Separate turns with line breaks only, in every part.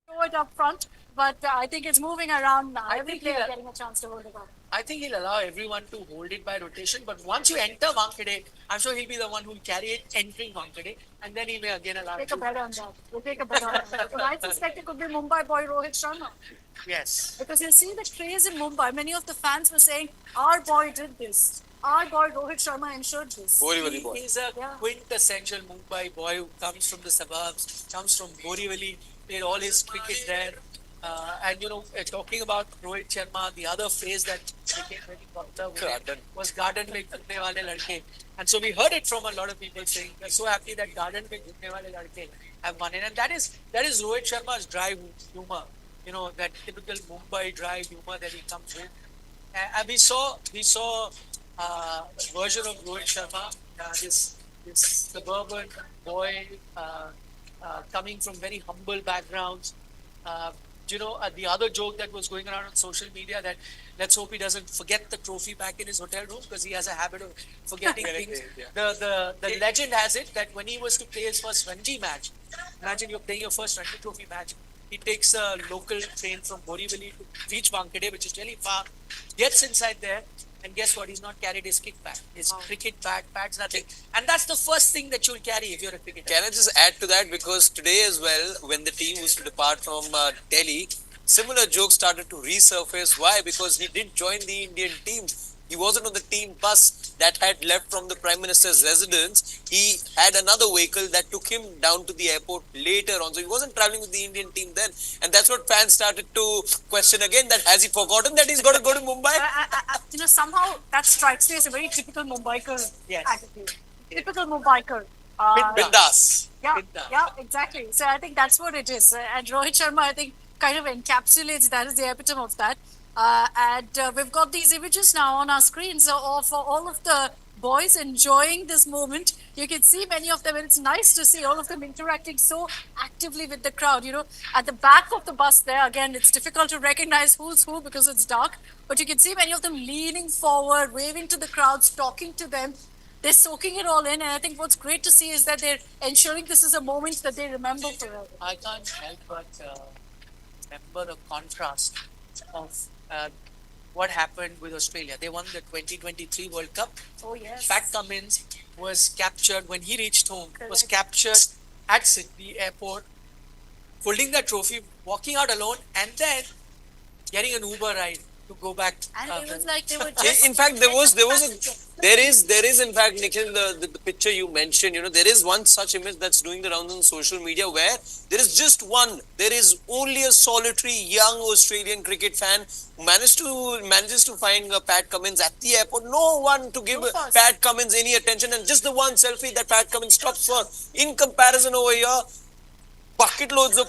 throw it up front, but I think it's moving around now.
I
Every
think
player
he'll,
getting a chance to hold it up.
I think he'll allow everyone to hold it by rotation. But once you enter Wankhede, I'm sure he'll be the one who'll carry it entering Wankhede, and then he may again allow
Take
you.
a bet on that. We'll take a bet on that. But I suspect it could be Mumbai boy Rohit Sharma.
Yes.
Because you see the craze in Mumbai. Many of the fans were saying, our boy did this. Our boy Rohit Sharma ensured this.
Borivali boy. He's a quintessential Mumbai boy who comes from the suburbs, comes from Borivali, played all his cricket there. And talking about Rohit Sharma, the other phrase that became very popular was garden mein ghumne wale ladke. And so we heard it from a lot of people saying, we're so happy that garden mein ghumne wale ladke have won it. And that is Rohit Sharma's dry humor. That typical Mumbai dry humor that he comes with. And we saw version of Rohit Sharma, this suburban boy coming from very humble backgrounds. Uh, the other joke that was going around on social media that let's hope he doesn't forget the trophy back in his hotel room because he has a habit of forgetting things. Yeah. The legend has it that when he was to play his first Ranji match, imagine you're playing your first Ranji Trophy match. He takes a local train from Borivali to reach Wankhede, which is really far, gets inside there, and guess what? He's not carried his kit bag, his cricket bag, pads, nothing. And that's the first thing that you'll carry if you're a cricketer.
Can I just add to that? Because today as well, when the team was to depart from Delhi, similar jokes started to resurface. Why? Because he didn't join the Indian team. He wasn't on the team bus that had left from the Prime Minister's residence. He had another vehicle that took him down to the airport later on. So he wasn't traveling with the Indian team then. And that's what fans started to question again, that has he forgotten that he's got to go to Mumbai?
Somehow that strikes me as a very typical Mumbaiker
Yes.
attitude. Typical Mumbaiker.
Bindas.
Yeah, yeah, exactly. So I think that's what it is. And Rohit Sharma, I think, kind of encapsulates that as the epitome of that. And we've got these images now on our screens of all of the boys enjoying this moment. You can see many of them, and it's nice to see all of them interacting so actively with the crowd. At the back of the bus there, again, it's difficult to recognize who's who because it's dark, but you can see many of them leaning forward, waving to the crowds, talking to them. They're soaking it all in, and I think what's great to see is that they're ensuring this is a moment that they remember forever.
I can't help but remember the contrast of what happened with Australia. They won the 2023 World Cup.
Oh, yes.
Pat Cummins was captured when he reached home, was
Correct.
captured at Sydney airport, holding the trophy, walking out alone, and then getting an Uber ride to go back.
And it was like they were just...
In fact, there is in fact, Nikhil, the picture you mentioned, there is one such image that's doing the rounds on social media where there is only a solitary young Australian cricket fan who manages to find Pat Cummins at the airport. No one to give Pat Cummins any attention, and just the one selfie that Pat Cummins stops for. In comparison over here, bucket loads of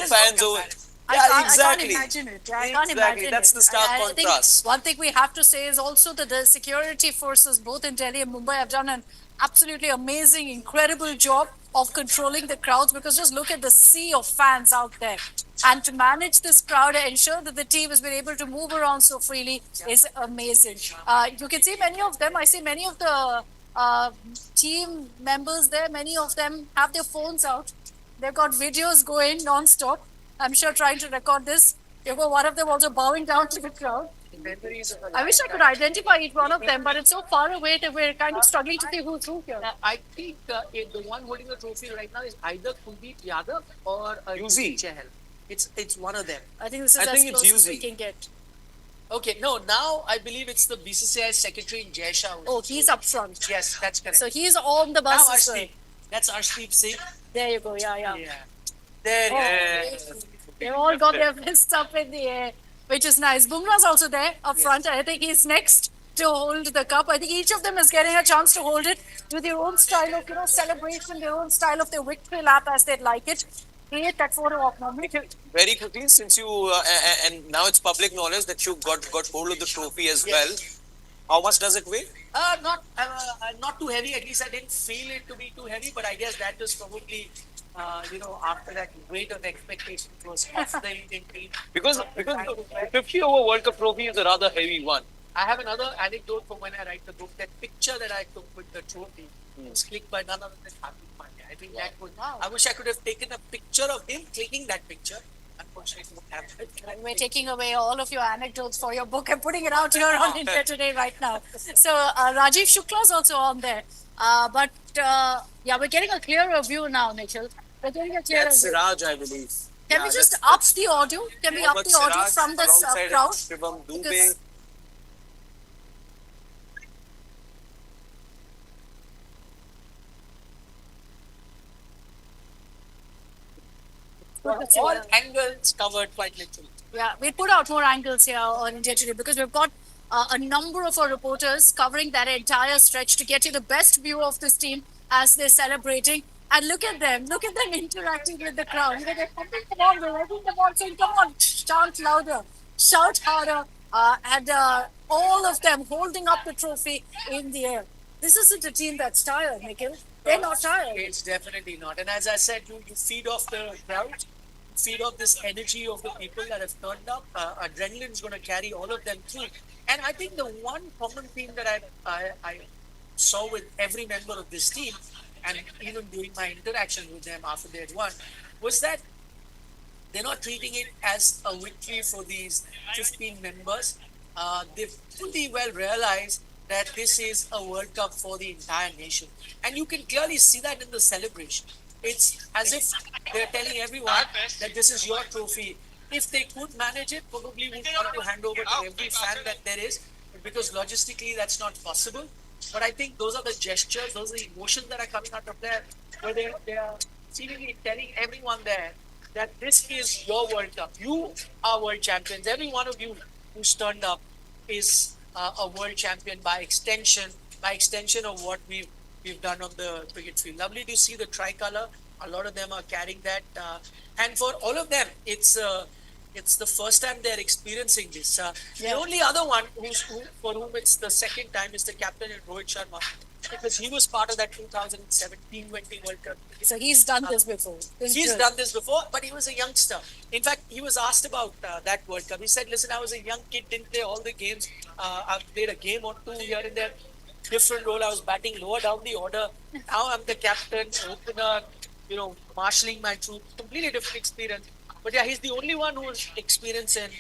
fans over.
I can't imagine it. I can't imagine
That's
it.
the stark
I think
contrast.
one thing we have to say is also that the security forces, both in Delhi and Mumbai, have done an absolutely amazing, incredible job of controlling the crowds, because just look at the sea of fans out there. And to manage this crowd and ensure that the team has been able to move around so freely is amazing. You can see many of them. I see many of the team members there. Many of them have their phones out. They've got videos going non-stop. I'm sure trying to record this. You've got one of them also bowing down to the crowd. I wish I could identify each one of them, but it's so far away that we're kind of struggling to see who's who here.
I think the one holding the trophy right now is either Kuldeep Yadav or
Yuzi.
Chahal. It's one of them.
I think this is as close as we can get.
Okay, no, now I believe it's the BCCI secretary in Jai Shah.
Oh, he's up front.
Yes, that's correct.
So he's on the bus
Now
as well.
Arshdeep. That's Arshdeep Singh.
There you go. Yeah.
There
Oh, they've all got their fists up in the air, which is nice. Bumrah's also there up front. I think he's next to hold the cup. I think each of them is getting a chance to hold it with their own style of celebration, their own style of their victory lap as they'd like it. Create that photo op moment.
Very quickly, since you and now it's public knowledge that you got hold of the trophy as well. How much does it weigh?
Not too heavy. At least I didn't feel it to be too heavy. But I guess that was probably, after that weight of expectation was off the Indian team.
Because the 50 over World Cup trophy is a rather heavy one.
I have another anecdote from when I write the book. That picture that I took with the trophy was clicked by none other than Hardik Pandya. I think that would.
Wow.
I wish I could have taken a picture of him clicking that picture. Unfortunately, it won't happen.
We're taking away all of your anecdotes for your book and putting it out here on India Today right now. So Rajiv Shukla is also on there. But yeah, we're getting a clearer view now, Nikhil. We're getting a clearer
That's
view.
Siraj, I believe.
Can we just up the audio? Can we up the audio from this crowd?
Shivam Dubey.
Because
All angles covered quite literally.
yeah, we put out more angles here on India Today because we've got a number of our reporters covering that entire stretch to get you the best view of this team as they're celebrating. And look at them interacting with the crowd. You know, they're pumping them on, they're letting them on, saying, come on, chant louder, shout harder. And all of them holding up the trophy in the air. This isn't a team that's tired, Nikhil. They're not tired.
It's definitely not. And as I said, you feed off the crowd, feed off this energy of the people that have turned up. Adrenaline is going to carry all of them through. And I think the one common theme that I saw with every member of this team, and even during my interaction with them after they had won, was that they're not treating it as a victory for these 15 members. They fully well realize that this is a World Cup for the entire nation. And you can clearly see that in the celebration. It's as if they're telling everyone that this is your trophy. If they could manage it, probably would want to hand over to every fan that there is, because logistically that's not possible. But I think those are the gestures, those are the emotions that are coming out of there, where they are seemingly telling everyone there that this is your World Cup. You are world champions. Every one of you who's turned up is a world champion by extension of what we've done on the cricket field. Lovely to see the tricolour. A lot of them are carrying that, and for all of them, it's the first time they're experiencing this. The only other one for whom it's the second time is the captain, Rohit Sharma, because he was part of that 2017 20 World Cup.
So he's done this before.
He's done this before, but he was a youngster. In fact, he was asked about that World Cup. He said, "Listen, I was a young kid, didn't play all the games. I've played a game or two here and there. Different role. I was batting lower down the order. Now I'm the captain, opener, marshalling my troops. Completely different experience." But yeah, he's the only one who's experienced in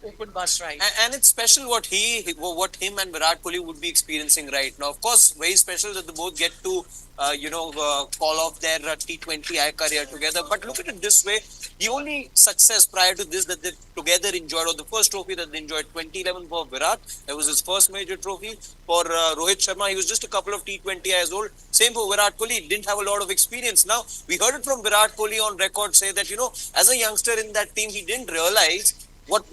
open bus ride.
And it's special what him and Virat Kohli would be experiencing right now. Of course, very special that they both get to call off their T20I career together. But look at it this way: the only success prior to this that they together enjoyed, or the first trophy that they enjoyed, 2011 for Virat. That was his first major trophy. For Rohit Sharma, he was just a couple of T20 years old. Same for Virat Kohli, he didn't have a lot of experience. Now, we heard it from Virat Kohli on record say that, as a youngster in that team, he didn't realize what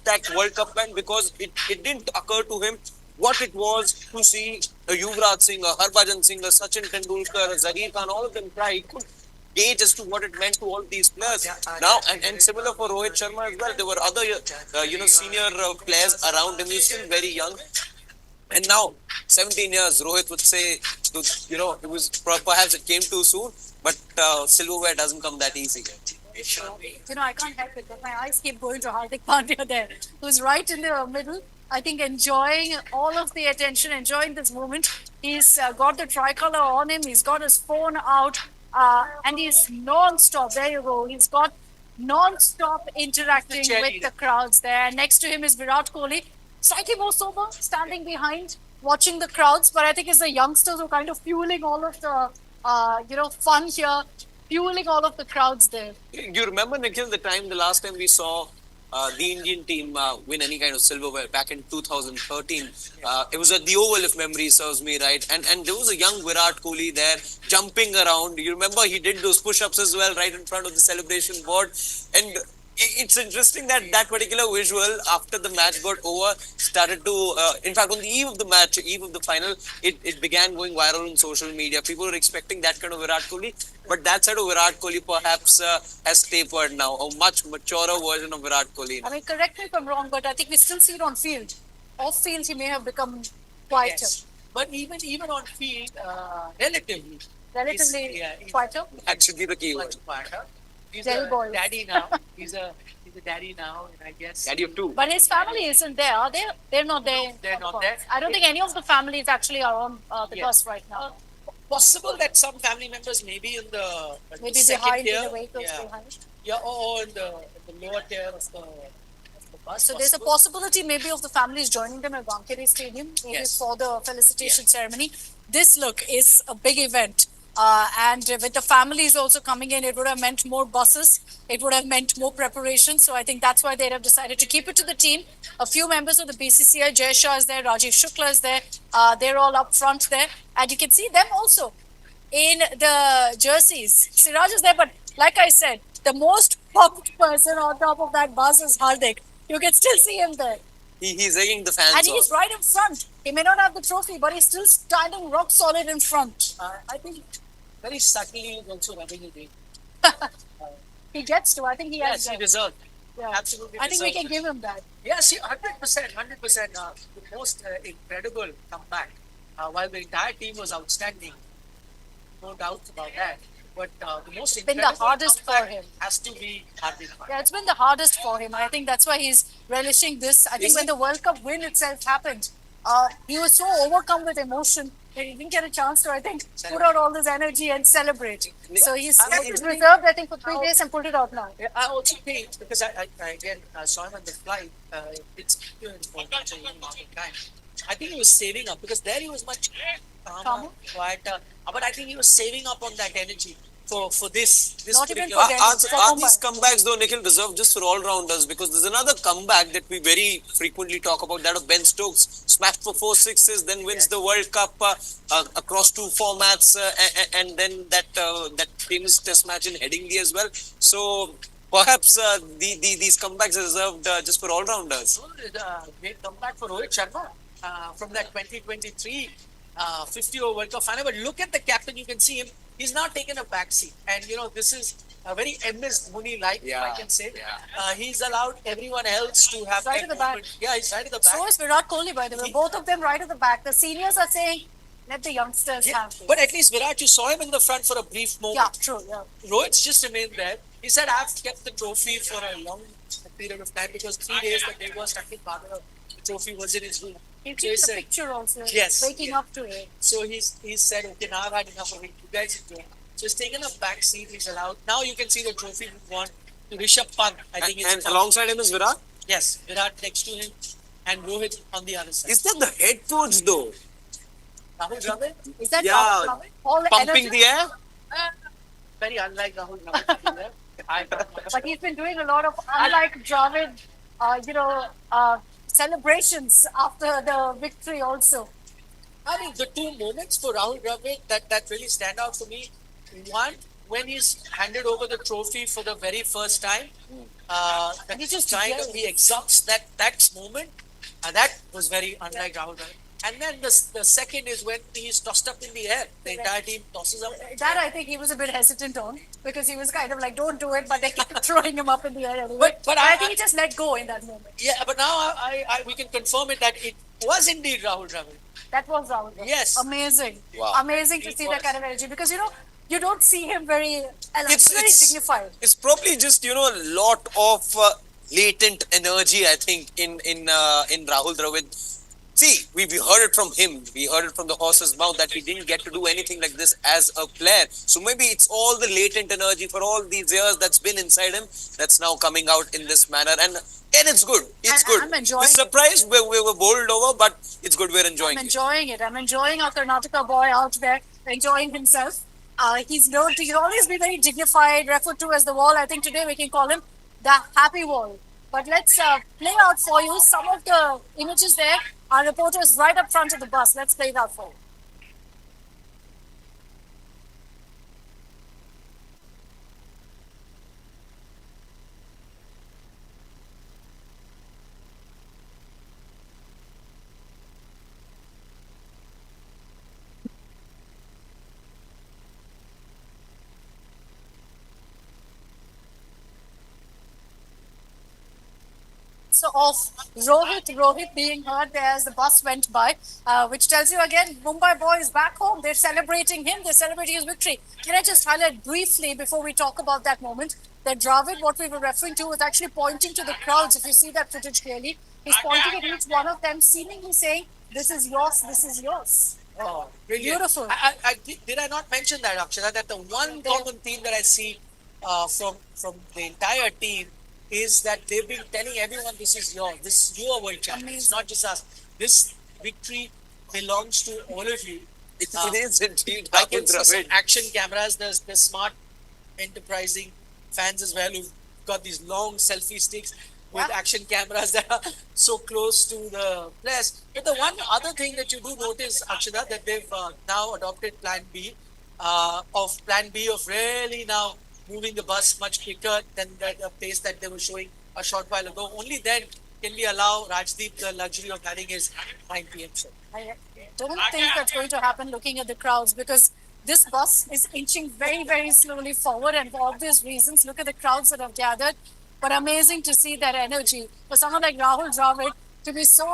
that World Cup meant, because it didn't occur to him what it was to see a Yuvraj Singh, a Harbhajan Singh, a Sachin Tendulkar, a Zaheer Khan, all of them try. He could gauge as to what it meant to all these players. Now, and similar for Rohit Sharma as well. There were other, senior players around him. He was still very young. And now, 17 years, Rohit would say, it was perhaps it came too soon, but silverware doesn't come that easy.
I can't help it, but my eyes keep going to Hardik Pandya there, who's right in the middle. I think enjoying all of the attention, enjoying this moment. He's got the tricolour on him. He's got his phone out, and he's non-stop. There you go. He's got non-stop interacting with the crowds there. Next to him is Virat Kohli, slightly more sober, standing behind, watching the crowds. But I think it's the youngsters who are kind of fueling all of the, fun here, fueling all of the crowds there.
You remember, Nikhil, the last time we saw the Indian team win any kind of silverware back in 2013. It was at the Oval, if memory serves me right. And there was a young Virat Kohli there jumping around. You remember he did those push-ups as well right in front of the celebration board. And it's interesting that particular visual after the match got over started to, in fact, on the eve of the match, eve of the final, it began going viral on social media. People were expecting that kind of Virat Kohli, but that side of Virat Kohli perhaps has tapered now, a much maturer version of Virat Kohli.
I mean, correct me if I'm wrong, but I think we still see it on field. Off field, he may have become quieter.
Yes. But even on field, relatively
quieter.
that should
be the key word.
Quieter. He's
Delhi
a
boys.
daddy now. He's a daddy now, and I guess
Daddy of two.
But his family isn't there, are they? They're not there.
they're not there.
I don't think any of the families actually are on the
Yeah.
bus right now.
Possible that some family members may be in the
Maybe
second
behind
tier,
in the vehicles
yeah,
behind.
yeah, or in the lower tier of the bus.
So there's a
possible.
possibility maybe of the families joining them at Wankhede Stadium, maybe
Yes.
for the felicitation ceremony. This look is a big event. And with the families also coming in, it would have meant more buses. It would have meant more preparation. So I think that's why they have decided to keep it to the team. A few members of the BCCI, Jay Shah is there, Rajiv Shukla is there. They're all up front there. And you can see them also in the jerseys. Siraj is there, but like I said, the most pumped person on top of that bus is Hardik. You can still see him there.
He's egging the fans
And
on.
he's right in front. He may not have the trophy, but he's still standing rock solid in front.
I think very subtly he's also rubbing it in.
He gets to. I think he
Yes,
has.
he deserved.
Yeah.
Absolutely.
I think we
deserved
can give him that.
Yes, 100%, 100%. The most incredible comeback. While the entire team was outstanding, no doubt about that. But the most
Been the
incredible
hardest for
comeback
him.
has to be Hardik Pandya.
Yeah, it's been the hardest for him. I think that's why he's relishing this. I think
Is
when
it?
the World Cup win itself happened, he was so overcome with emotion that he didn't get a chance to, I think, put out all this energy and celebrate. So he's kept it reserved, I think, for 3 days and pulled it out now.
Yeah, I also think because I again saw him on the flight. It's for such a long time. I think he was saving up because there he was much calmer,
Calmer?
quieter. But I think he was saving up on that energy for this
Not even
particular.
for Delhi.
Are these comebacks though, Nikhil, deserved just for all rounders? Because there's another comeback that we very frequently talk about, that of Ben Stokes, smashed for 4 sixes, then wins the World Cup across two formats, and then that famous Test match in Headingley as well. So perhaps these comebacks are reserved just for all rounders.
Great comeback for Rohit Sharma from that 2023 50-over World Cup final. But look at the captain; you can see him. He's now taken a back seat, and this is a very MS Dhoni-like, if I can say. He's allowed everyone else to have
Right
that
at the back.
moment. Yeah, he's right at the back.
So is Virat Kohli, by the way. Both of them right at the back. The seniors are saying, let the youngsters
Yeah,
have it.
but at least Virat, you saw him in the front for a brief moment.
Yeah, true. Yeah.
Rohit's just remained there. He said, I've kept the trophy for a long period of time because 3 days that they were stuck in Bandra, the trophy was in his room.
He
So he
keeps the
said,
picture also.
Yes,
Waking
yeah.
up to it.
so he's said, okay, now I've had enough of it. You guys enjoy. So he's taken a back seat. He's allowed. Now you can see the trophy move on to Rishabh Pant. I think it's
And alongside him is Virat.
yes, Virat next to him and Rohit on the other side.
Is that the head coach though?
Rahul Dravid,
Is that
Yeah,
Rahul? All the
pumping
energy?
the air?
very unlike Rahul Dravid.
But he's been doing a lot of, unlike Dravid, celebrations after the victory also.
I think the two moments for Rahul Dravid that really stand out for me. One, when he's handed over the trophy for the very first time, that
he just
he exalts that moment. That was very unlike Rahul Dravid. And then the second is when he's tossed up in the air. The entire team tosses up.
That I think he was a bit hesitant on because he was kind of like, don't do it, but they keep throwing him up in the air anyway.
But
I think he just let go in that moment.
Yeah, but now we can confirm it that it was indeed Rahul Dravid.
That was Rahul.
Yes.
Amazing.
Wow.
Amazing to
It
see
was.
that kind of energy because, you don't see him very,
It's-
very
it's-
dignified.
It's probably just a lot of latent energy, I think, in Rahul Dravid. See, we heard it from him. We heard it from the horse's mouth that he didn't get to do anything like this as a player. So maybe it's all the latent energy for all these years that's been inside him that's now coming out in this manner. And it's good. It's good.
I'm enjoying
We're surprised. We were bowled over, but it's good. We're enjoying
I'm
it.
enjoying it. I'm enjoying our Karnataka boy out there, enjoying himself. He's known to always be very dignified, referred to as the wall. I think today we can call him the happy wall. But let's play out for you some of the images there. Our reporter is right up front of the bus. Let's play it out for you. So of Rohit being heard there as the bus went by, which tells you again, Mumbai boys back home. They're celebrating him. They're celebrating his victory. Can I just highlight briefly before we talk about that moment? that Dravid, what we were referring to, was actually pointing to the crowds. If you see that footage clearly, he's pointing at each one of them, seemingly saying, "This is yours. This is yours."
Oh, brilliant.
Beautiful.
Did I not mention that, Akshara, that the one common theme that I see from the entire team is that they've been telling everyone this is yours, this is your world champion. It's not just us. This victory belongs to all of you.
It is indeed.
I can see some action cameras. The smart, enterprising fans as well who've got these long selfie sticks with action cameras that are so close to the players. But the one other thing that you do notice, Akshada, that they've now adopted Plan B of really now moving the bus much quicker than the pace that they were showing a short while ago. Only then can we allow Rajdeep the luxury of having his 9 p.m. show.
I don't think that's going to happen looking at the crowds because this bus is inching very, very slowly forward, and for obvious reasons. Look at the crowds that have gathered. But amazing to see that energy. For someone like Rahul Dravid to be so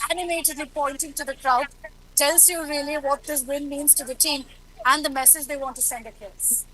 animatedly pointing to the crowd tells you really what this win means to the team and the message they want to send across.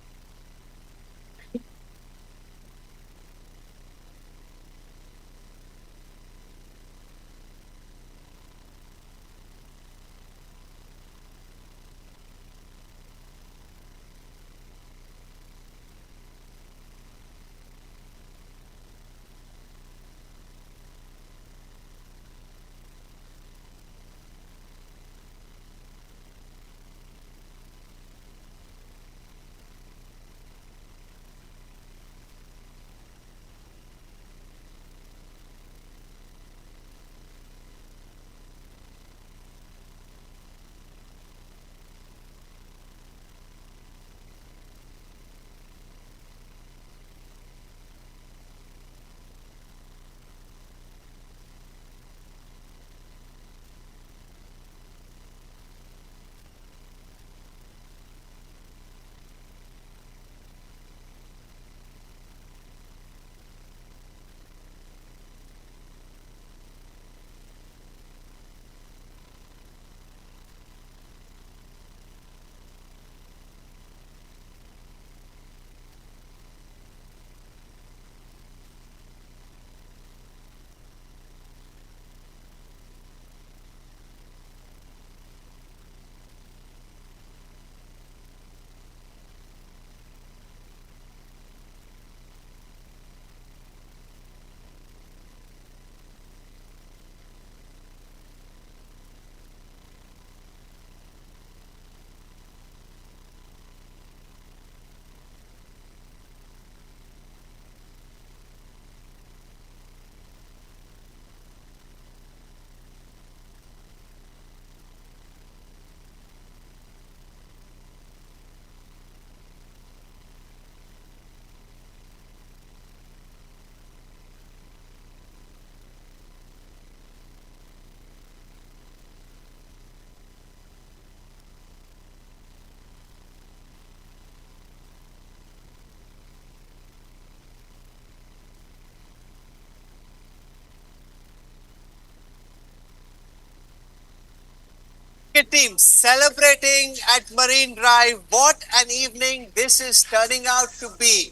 Cricket team celebrating at Marine Drive. What an evening this is turning out to be.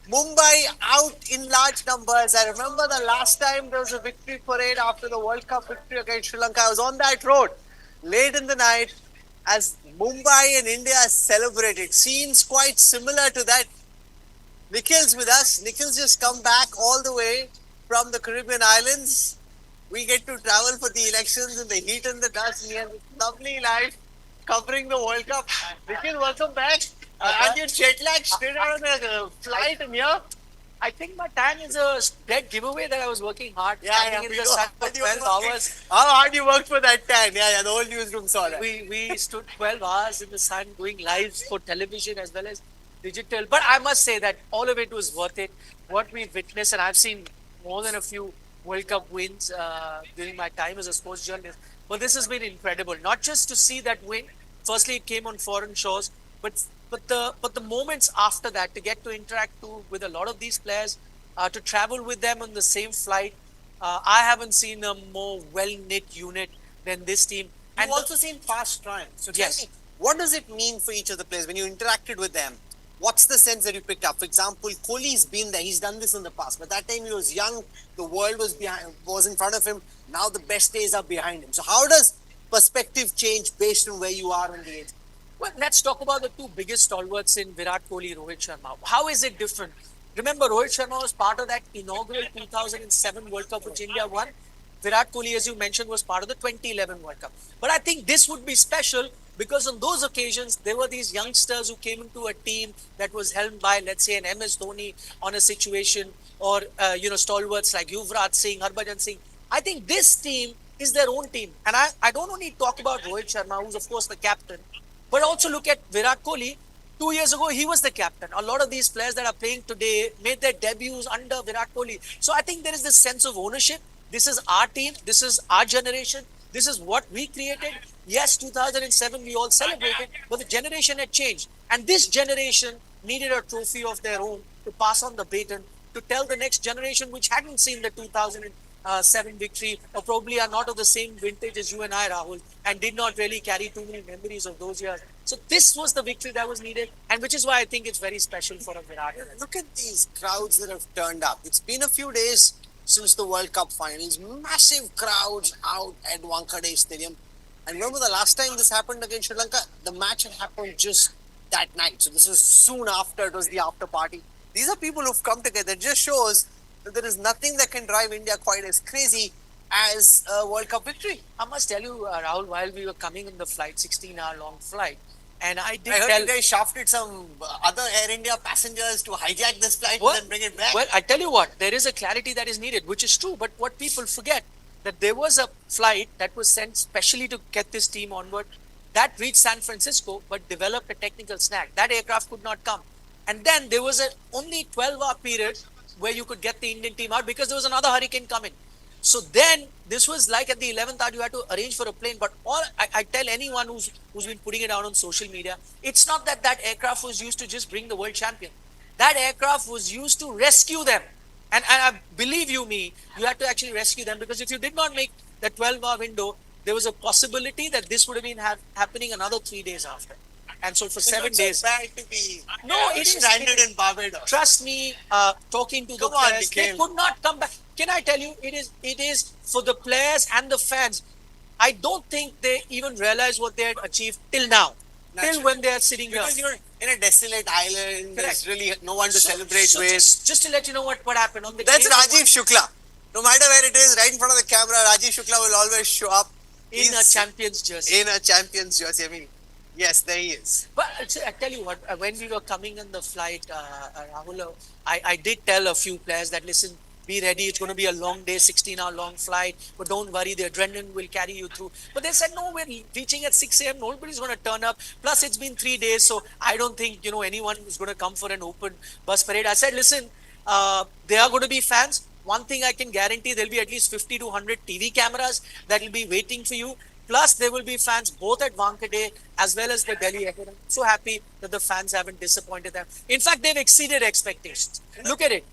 Mumbai out in large numbers. I remember the last time there was a victory parade after the World Cup victory against Sri Lanka. I was on that road late in the night as Mumbai and India celebrated. Scenes quite similar to that. Nikhil's with us. Nikhil's just come back all the way from the Caribbean islands. We get to travel for the elections in the heat and the dust, and he has a lovely life covering the World Cup. Nikhil, welcome back. And you jet lag straight out of the flight and here.
I think my tan is a dead giveaway that I was working hard.
Yeah.
In the sun for 12 hours.
How hard you worked for that tan? Yeah, the whole newsroom saw that.
We stood 12 hours in the sun doing lives for television as well as digital. But I must say that all of it was worth it. What we witnessed, and I've seen more than a few World Cup wins during my time as a sports journalist. But this has been incredible. Not just to see that win. Firstly, it came on foreign shores, but the moments after that to get to interact with a lot of these players, to travel with them on the same flight. I haven't seen a more well knit unit than this team.
You've also seen fast trials. So tell
Yes.
me, what does it mean for each of the players when you interacted with them? what's the sense that you picked up? For example, Kohli's been there; he's done this in the past, but that time he was young. The world was behind, was in front of him. Now the best days are behind him. So how does perspective change based on where you are in the age?
Well, let's talk about the two biggest stalwarts in Virat Kohli, Rohit Sharma. How is it different? Remember, Rohit Sharma was part of that inaugural 2007 World Cup which India won. Virat Kohli, as you mentioned, was part of the 2011 World Cup. But I think this would be special because on those occasions, there were these youngsters who came into a team that was helmed by, let's say, an MS Dhoni on a situation, or, stalwarts like Yuvraj Singh, Harbhajan Singh. I think this team is their own team. And I don't only talk about Rohit Sharma, who's, of course, the captain, but also look at Virat Kohli. 2 years ago, he was the captain. A lot of these players that are playing today made their debuts under Virat Kohli. So I think there is this sense of ownership. This is our team. This is our generation. This is what we created. Yes, 2007 we all celebrated, but the generation had changed. And this generation needed a trophy of their own to pass on the baton, to tell the next generation which hadn't seen the 2007 victory, or probably are not of the same vintage as you and I, Rahul, and did not really carry too many memories of those years. So this was the victory that was needed, and which is why I think it's very special for a Virat.
Look at these crowds that have turned up. It's been a few days since the World Cup finals. Massive crowds out at Wankhede Stadium. And remember the last time this happened against Sri Lanka? The match had happened just that night. So this was soon after, it was the after party. These are people who've come together. It just shows that there is nothing that can drive India quite as crazy as a World Cup victory.
I must tell you, Rahul, while we were coming in the flight, 16-hour long flight, and I did
I heard
tell
you guys shafted some other Air India passengers to hijack this flight
Well-
and then bring it back.
Well, I tell you what, there is a clarity that is needed, which is true. But what people forget, that there was a flight that was sent specially to get this team onward, that reached San Francisco, but developed a technical snag. That aircraft could not come, and then there was a only 12-hour period where you could get the Indian team out because there was another hurricane coming. So then this was like at the 11th hour, you had to arrange for a plane. But all I tell anyone who's been putting it out on social media, it's not that that aircraft was used to just bring the world champion. That aircraft was used to rescue them. And I believe you me, you had to actually rescue them, because if you did not make the 12-hour window, there was a possibility that this would have been happening another 3 days after. And so for 7 days.
Bad to be
No, it is
stranded in Barbados.
Trust me, talking to the
Come on,
players, they
Nikhil.
could not come back. Can I tell you, it is for the players and the fans. I don't think they even realize what they had achieved till now, till when they are sitting here.
Because you're in a desolate island, there's
Correct.
really no one to celebrate
So
with.
just to let you know what happened on the
That's
day of-
Rajiv Shukla. No matter where it is, right in front of the camera, Rajiv Shukla will always show up
in a
He's
champion's jersey.
in a champion's jersey. I mean, yes, there he is.
But I tell you what, when we were coming on the flight, Rahul, I did tell a few players that, listen, be ready. It's going to be a long day, 16-hour long flight. But don't worry, the adrenaline will carry you through. But they said, no, we're reaching at 6 a.m. Nobody's going to turn up. Plus, it's been 3 days, so I don't think anyone is going to come for an open bus parade. I said, listen, there are going to be fans. One thing I can guarantee, there'll be at least 50 to 100 TV cameras that will be waiting for you. Plus, there will be fans both at Wankhede as well as the Delhi Airport. I'm so happy that the fans haven't disappointed them. In fact, they've exceeded expectations. Look at it.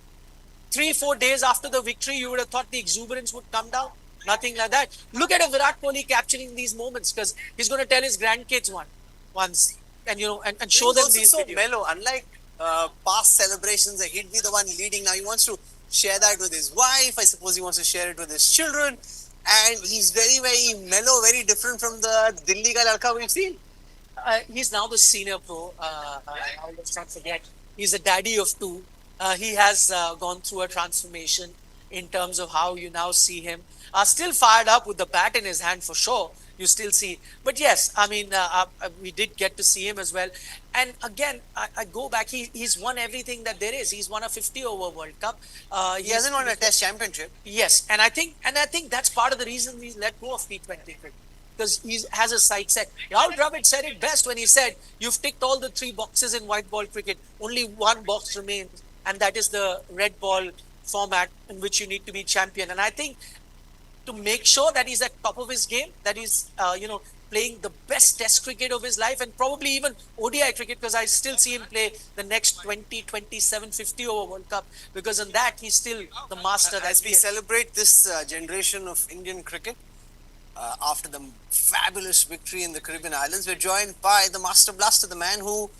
3-4 days after the victory, you would have thought the exuberance would come down. Nothing like that. Look at a Virat Kohli capturing these moments, because he's going to tell his grandkids once, and and show them
He's also
these
so
videos.
mellow. Unlike past celebrations, he'd be the one leading. Now he wants to share that with his wife. I suppose he wants to share it with his children. And he's very, very mellow, very different from the Dilli ka ladka we've seen.
He's now the senior pro. Let's not forget, he's the daddy of two. He has gone through a transformation in terms of how you now see him. Still fired up with the bat in his hand for sure. You still see, but yes, I mean, we did get to see him as well. And again, I go back. He's won everything that there is. He's won a 50-over World Cup.
He hasn't won a Test championship.
Yes, and I think that's part of the reason he's let go of T20 cricket, because he has a sight set. Rahul Dravid said it best when he said, "You've ticked all the 3 boxes in white ball cricket. Only one box remains, and that is the red ball format in which you need to be champion." And I think to make sure that he's at top of his game, that he's playing the best Test cricket of his life, and probably even ODI cricket, because I still see him play the next 20, 27, 50 over World Cup, because in that he's still the master.
As we celebrate this generation of Indian cricket, after the fabulous victory in the Caribbean islands. We're joined by the Master Blaster, the man who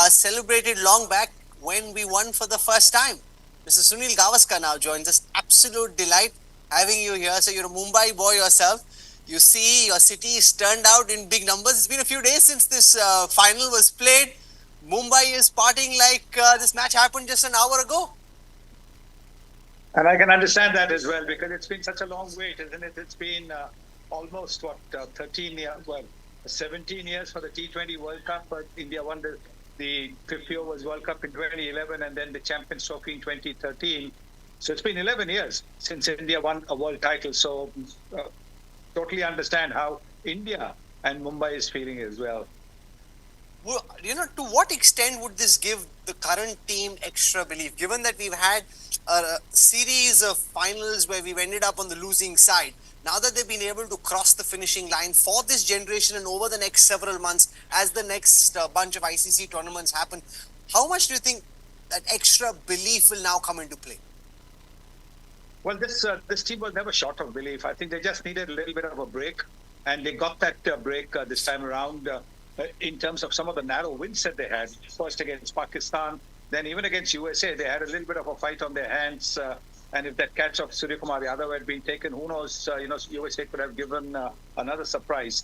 celebrated long back when we won for the first time. Mr. Sunil Gavaskar now joins us. Absolute delight having you here. So you're a Mumbai boy yourself. You see your city is turned out in big numbers. It's been a few days since this final was played. Mumbai is partying like this match happened just an hour ago.
And I can understand that as well because it's been such a long wait, isn't it? It's been almost, 13 years, 17 years for the T20 World Cup. But India won the 50 overs World Cup in 2011 and then the Champions Trophy in 2013. So it's been 11 years since India won a world title. So totally understand how India and Mumbai is feeling as well.
Well, to what extent would this give the current team extra belief, given that we've had a series of finals where we've ended up on the losing side? Now that they've been able to cross the finishing line for this generation and over the next several months, as the next bunch of ICC tournaments happen, how much do you think that extra belief will now come into play?
Well, this team was never short of belief. I think they just needed a little bit of a break, and they got that break this time around. In terms of some of the narrow wins that they had, first against Pakistan, then even against USA, they had a little bit of a fight on their hands. And if that catch of Suryakumar Yadav had been taken, who knows? USA could have given another surprise.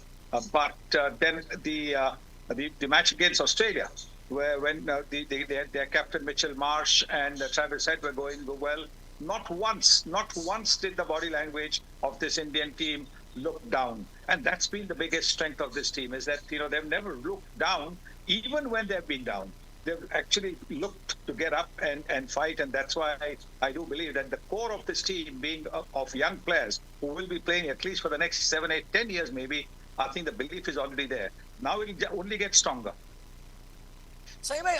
But then the match against Australia, where when their captain Mitchell Marsh and Travis Head were going well, not once did the body language of this Indian team look down. And that's been the biggest strength of this team, is that they've never looked down, even when they've been down. They've actually looked to get up and fight, and that's why I do believe that the core of this team being of young players who will be playing at least for the next 7, 8, 10 years maybe, I think the belief is already there. Now it will only get stronger.
So anyway,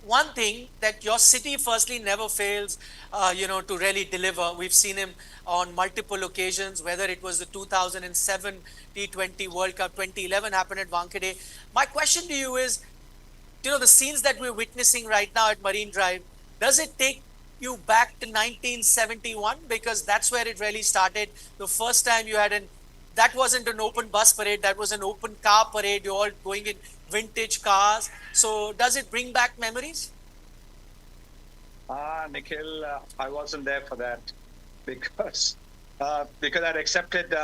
one thing that your city firstly never fails, to really deliver. We've seen him on multiple occasions, whether it was the 2007 T20 World Cup, 2011 happened at Wankhede. My question to you is, the scenes that we're witnessing right now at Marine Drive, does it take you back to 1971? Because that's where it really started. The first time you had that wasn't an open bus parade, that was an open car parade. You're all going in vintage cars. So does it bring back memories?
Nikhil, I wasn't there for that because I'd accepted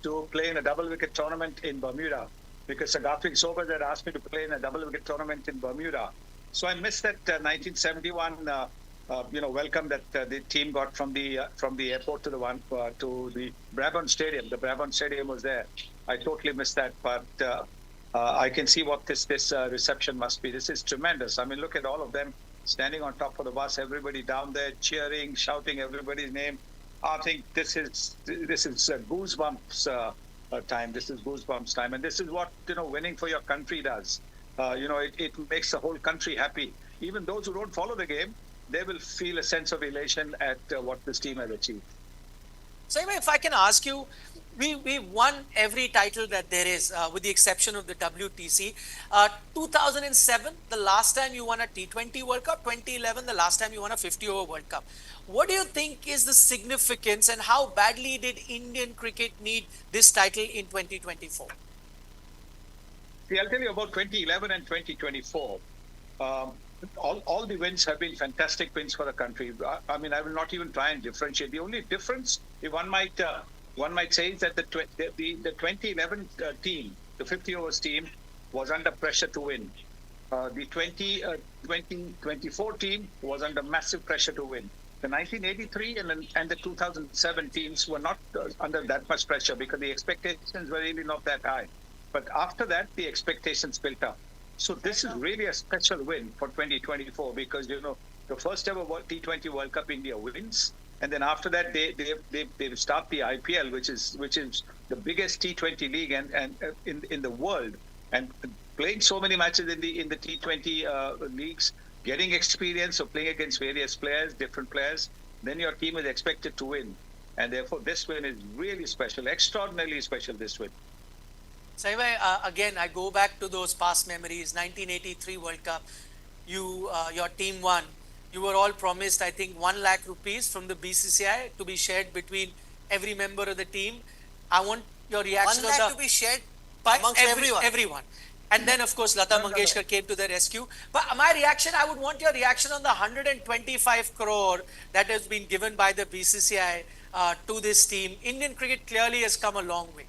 to play in a double wicket tournament in Bermuda, because Sir Gatwick Sobers had asked me to play in a double wicket tournament in Bermuda. So I missed that 1971 welcome that the team got from the airport to the Brabant Stadium. The Brabant Stadium was there. I totally missed that, but I can see what this reception must be. This is tremendous. I mean, look at all of them standing on top of the bus, everybody down there cheering, shouting everybody's name. I think this is goosebumps time. This is goosebumps time, and this is what winning for your country does. It makes the whole country happy. Even those who don't follow the game, they will feel a sense of elation at what this team has achieved.
So anyway, if I can ask you, we won every title that there is, with the exception of the WTC. 2007, the last time you won a T20 World Cup. 2011, the last time you won a 50-over World Cup. What do you think is the significance, and how badly did Indian cricket need this title in 2024?
See, I'll tell you about 2011 and 2024. All the wins have been fantastic wins for the country. I mean, I will not even try and differentiate. The only difference, if one might say, is that the 2011 team, the 50 overs team, was under pressure to win. The 2024 team was under massive pressure to win. The 1983 and the 2007 teams were not under that much pressure because the expectations were really not that high. But after that, the expectations built up. So this is really a special win for 2024 because, the first ever T20 World Cup India wins. And then after that, they start the IPL, which is the biggest T20 league and in the world. And playing so many matches in the T20 leagues, getting experience of playing against various players, different players, then your team is expected to win. And therefore, this win is really special, extraordinarily special, this win.
So anyway, again, I go back to those past memories. 1983 World Cup, your team won. You were all promised, I think, 1 lakh rupees from the BCCI to be shared between every member of the team. I want your reaction
1
on
lakh
the
to be shared
by
amongst everyone.
everyone. And then, of course, Lata Mangeshkar came to the rescue. But my reaction, I would want your reaction on the 125 crore that has been given by the BCCI to this team. Indian cricket clearly has come a long way.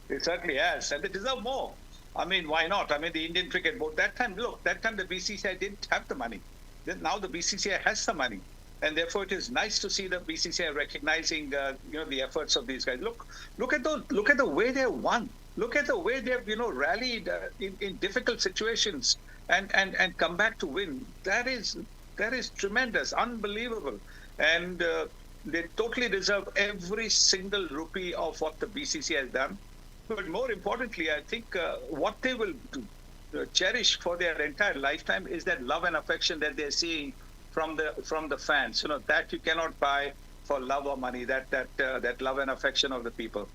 It certainly has, and they deserve more. I mean, why not? I mean, the Indian cricket board that time, look, that time the BCCI didn't have the money. Then now the BCCI has the money, and therefore it is nice to see the BCCI recognizing, the efforts of these guys. Look at the way they won. Look at the way they've, rallied in difficult situations and come back to win. That is tremendous, unbelievable, and they totally deserve every single rupee of what the BCCI has done. But more importantly, I think what they will cherish for their entire lifetime is that love and affection that they're seeing from the fans. That you cannot buy for love or money. That love and affection of the people.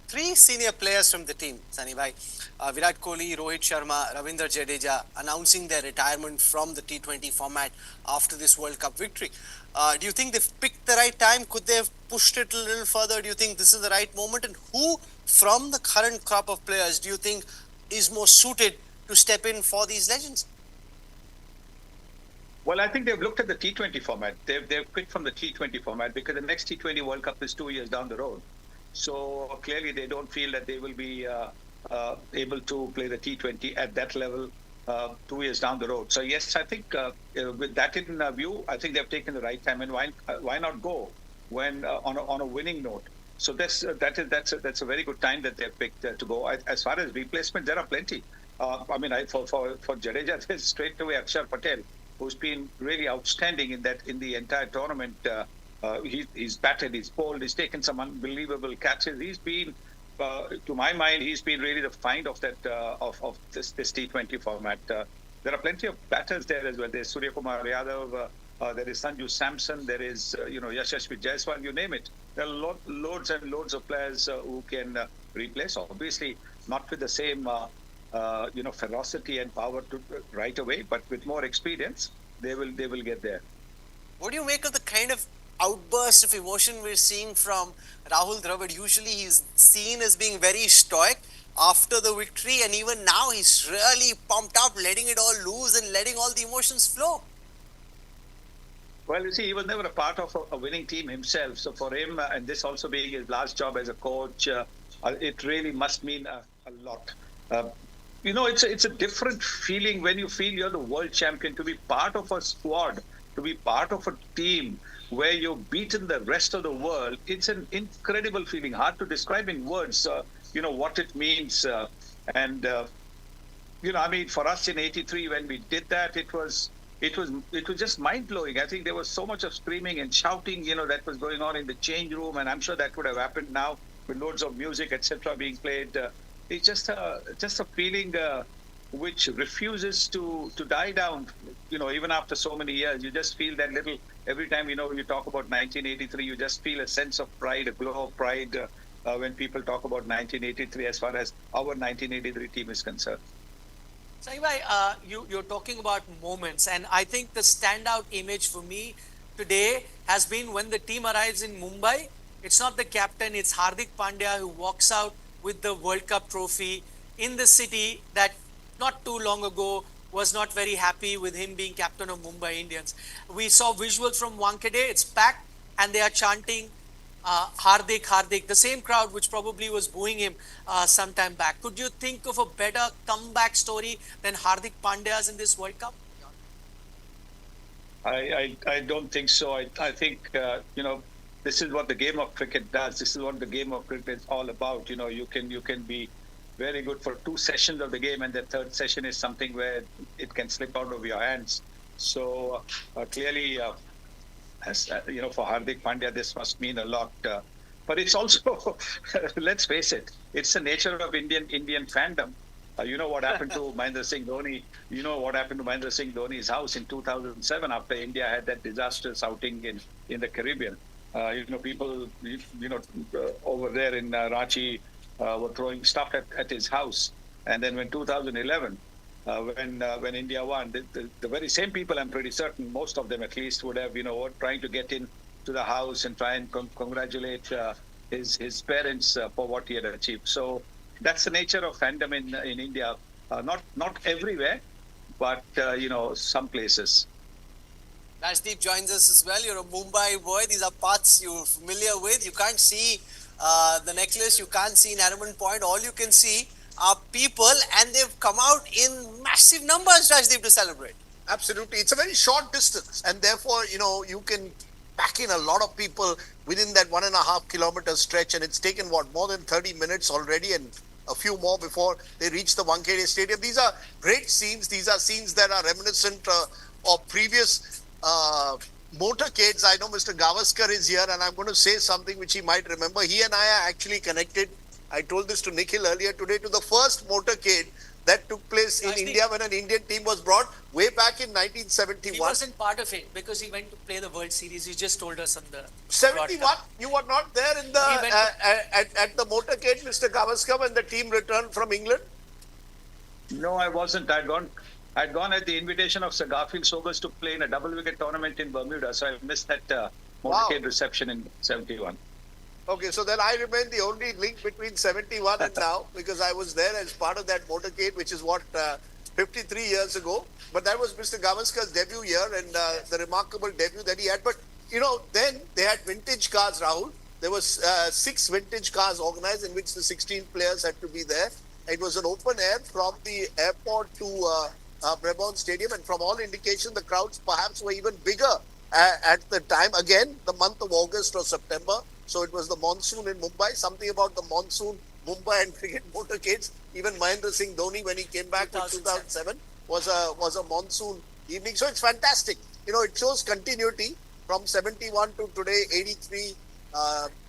Three senior players from the team, Sunny Bhai, Virat Kohli, Rohit Sharma, Ravindra Jadeja, announcing their retirement from the T20 format after this World Cup victory. Do you think they've picked the right time? Could they have pushed it a little further? Do you think this is the right moment? And who from the current crop of players do you think is more suited to step in for these legends?
Well, I think they've looked at the T20 format. They've quit from the T20 format because the next T20 World Cup is 2 years down the road. So clearly, they don't feel that they will be able to play the T20 at that level 2 years down the road. So yes, I think with that in view, I think they've taken the right time. And why not go when on a winning note? So that's a very good time that they've picked to go. As far as replacement, there are plenty. I mean, for Jadeja, there's straight away Akshar Patel, who's been really outstanding in the entire tournament. He's batted, he's bowled, he's taken some unbelievable catches. He's been, to my mind, he's been really the find of that of this T20 format. There are plenty of batters there as well. There's Surya Kumar Yadav, there is Sanju Samson, there is Yashasvi Jaiswal, you name it. There are loads and loads of players who can replace. Obviously, not with the same ferocity and power right away, but with more experience, they will get there.
What do you make of the kind of outburst of emotion we're seeing from Rahul Dravid? Usually he's seen as being very stoic after the victory, and even now he's really pumped up, letting it all loose and letting all the emotions flow.
Well, you see, he was never a part of a winning team himself. So for him, and this also being his last job as a coach, it really must mean a lot. It's a different feeling when you feel you're the world champion, to be part of a squad, to be part of a team where you've beaten the rest of the world. It's an incredible feeling, hard to describe in words, what it means. I mean, for us in '83, when we did that, it was just mind-blowing. I think there was so much of screaming and shouting, that was going on in the change room, and I'm sure that would have happened now with loads of music, etc., being played. It's just a feeling which refuses to die down. Even after so many years, you just feel that little. Every time you talk about 1983, you just feel a sense of pride, a glow of pride when people talk about 1983, as far as our 1983 team is concerned.
Saibhai, you're talking about moments, and I think the standout image for me today has been when the team arrives in Mumbai. It's not the captain, it's Hardik Pandya who walks out with the World Cup trophy in the city that not too long ago was not very happy with him being captain of Mumbai Indians. We saw visuals from Wankhede, it's packed, and they are chanting Hardik, Hardik, the same crowd which probably was booing him some time back. Could you think of a better comeback story than Hardik Pandya's in this World Cup?
I don't think so. I think, this is what the game of cricket does. This is what the game of cricket is all about. You can be very good for 2 sessions of the game, and the third session is something where it can slip out of your hands. So clearly, as for Hardik Pandya, this must mean a lot. But it's also, let's face it, it's the nature of Indian fandom. You know what happened to Mahendra Singh Dhoni? You know what happened to Mahendra Singh Dhoni's house in 2007 after India had that disastrous outing in the Caribbean. People, over there in Ranchi were throwing stuff at his house. And then when 2011, when India won, the very same people, I'm pretty certain, most of them at least, would have, were trying to get in to the house and try and congratulate his parents for what he had achieved. So that's the nature of fandom in India. Not everywhere, but some places.
Rajdeep joins us as well. You're a Mumbai boy. These are parts you're familiar with. You can't see the necklace. You can't see Nariman Point. All you can see are people, and they've come out in massive numbers, Rajdeep, to celebrate.
Absolutely. It's a very short distance, and therefore, you can pack in a lot of people within that 1.5 kilometer stretch. And it's taken more than 30 minutes already, and a few more before they reach the Wankhede Stadium. These are great scenes. These are scenes that are reminiscent of previous motorcades. I know Mr. Gavaskar is here, and I'm going to say something which he might remember. He and I are actually connected. I told this to Nikhil earlier today, to the first motorcade that took place in India when an Indian team was brought way back in 1971.
He wasn't part of it because he went to play the World Series. He just told us on the
71. You were not there in the at the motorcade, Mr. Gavaskar, when the team returned from England.
No, I wasn't. I'd gone at the invitation of Sir Garfield Sobers to play in a double wicket tournament in Bermuda, so I missed that motorcade reception in 71.
Okay, so then I remain the only link between 71 and now, because I was there as part of that motorcade, which is 53 years ago. But that was Mr. Gavaskar's debut year, and the remarkable debut that he had. But, then they had vintage cars, Rahul. There was 6 vintage cars organized, in which the 16 players had to be there. It was an open air from the airport to Brabourne Stadium, and from all indication, the crowds perhaps were even bigger at the time. Again, the month of August or September. So it was the monsoon in Mumbai. Something about the monsoon, Mumbai and cricket motorcades. Even Mahendra Singh Dhoni, when he came back in 2007, was a monsoon evening. So it's fantastic. It shows continuity from 71 to today, 83.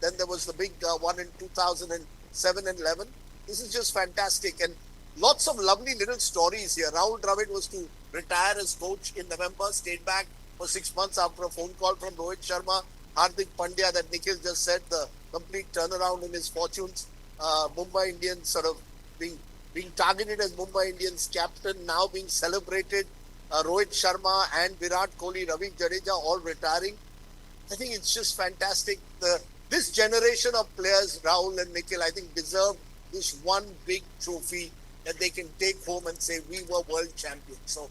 Then there was the big one in 2007 and 11. This is just fantastic. And lots of lovely little stories here. Rahul Dravid was to retire as coach in November, stayed back for 6 months after a phone call from Rohit Sharma. Hardik Pandya, that Nikhil just said, the complete turnaround in his fortunes. Mumbai Indians sort of being targeted as Mumbai Indians captain, now being celebrated. Rohit Sharma and Virat Kohli, Ravi Jadeja all retiring. I think it's just fantastic. This generation of players, Rahul and Nikhil, I think deserve this one big trophy that they can take home and say, we were world champions. So,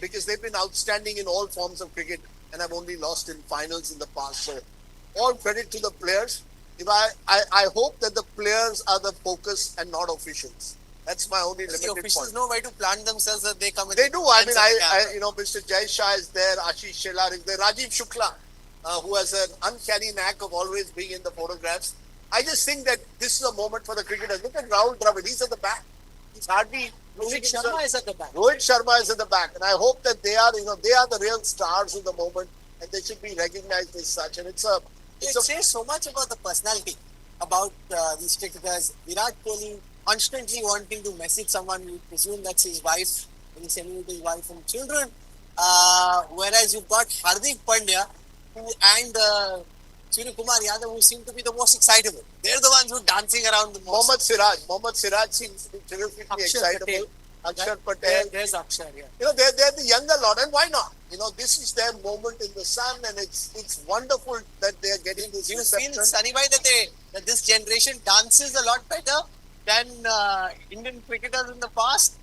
because they've been outstanding in all forms of cricket, and have only lost in finals in the past. So, all credit to the players. I hope that the players are the focus and not officials. That's my only limited point.
The officials know where to plant themselves that they come in.
They do. I mean, Mr. Jai Shah is there, Ashish Shelar is there, Rajiv Shukla, who has an uncanny knack of always being in the photographs. I just think that this is a moment for the cricketers. Look at Rahul Dravid. He's at the back. He's hardly.
Rohit Sharma is at the back.
Rohit Sharma is at the back, and I hope that they are the real stars of the moment, and they should be recognized as such. And it
says so much about the personality about these cricketers. Virat Kohli constantly wanting to message someone. We presume that's his wife, and he's sending it to his wife and children. Whereas you've got Hardik Pandya and Surya Kumar Yadav, who seem to be the most excitable. They're the ones who are dancing around the most.
Mohammad Siraj seems to be terrifically excitable. Akshar Patel.
There's Akshar, yeah.
They're the younger lot, and why not? This is their moment in the sun, and it's wonderful that they're getting this reception.
You feel, Sunny Bhai, that this generation dances a lot better than Indian cricketers in the past?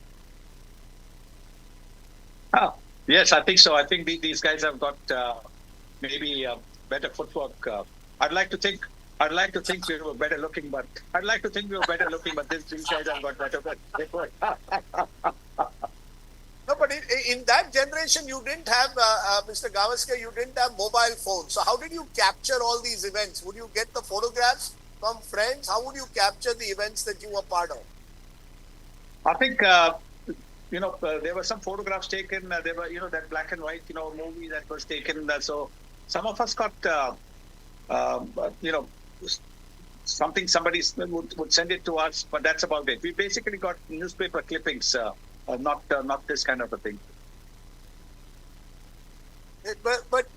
Yes, I think so. I think these guys have got maybe better footwork. I'd like to think we were better looking, but these guys have got better footwork.
No, but in that generation, you didn't have, Mr. Gavaskar, you didn't have mobile phones. So how did you capture all these events? Would you get the photographs from friends? How would you capture the events that you were part of?
I think, there were some photographs taken. There were, that black and white, movie that was taken. So some of us got, something somebody would send it to us, but that's about it. We basically got newspaper clippings, not this kind of a thing.
But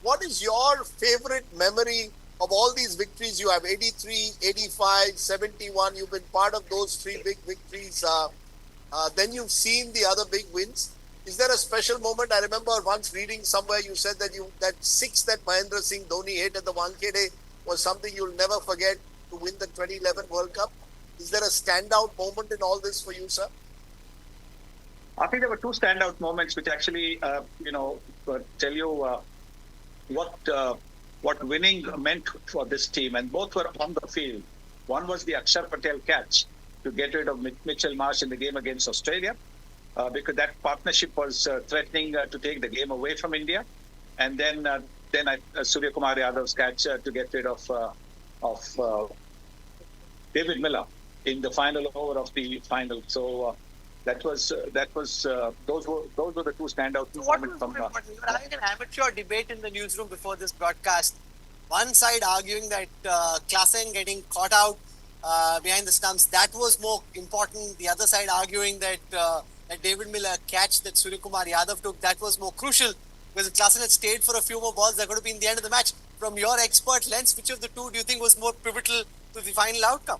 what is your favorite memory of all these victories you have? 83, 85, 71, you've been part of those 3 big victories. Then you've seen the other big wins. Is there a special moment? I remember once reading somewhere you said that that 6 that Mahendra Singh Dhoni hit at the Wankhede was something you'll never forget to win the 2011 World Cup. Is there a standout moment in all this for you, sir?
I think there were two standout moments which actually, tell you what winning meant for this team, and both were on the field. One was the Akshar Patel catch to get rid of Mitchell Marsh in the game against Australia, because that partnership was threatening to take the game away from India, and then Surya Kumar Yadav's catch to get rid of David Miller in the final over of the final. So those were the two standout moments from.
We were having an amateur debate in the newsroom before this broadcast. One side arguing that Klaasen getting caught out behind the stumps, that was more important. The other side arguing that that David Miller catch that Surya Kumar Yadav took, that was more crucial, because if Klaasen had stayed for a few more balls, that could have been the end of the match. From your expert lens, which of the two do you think was more pivotal to the final outcome?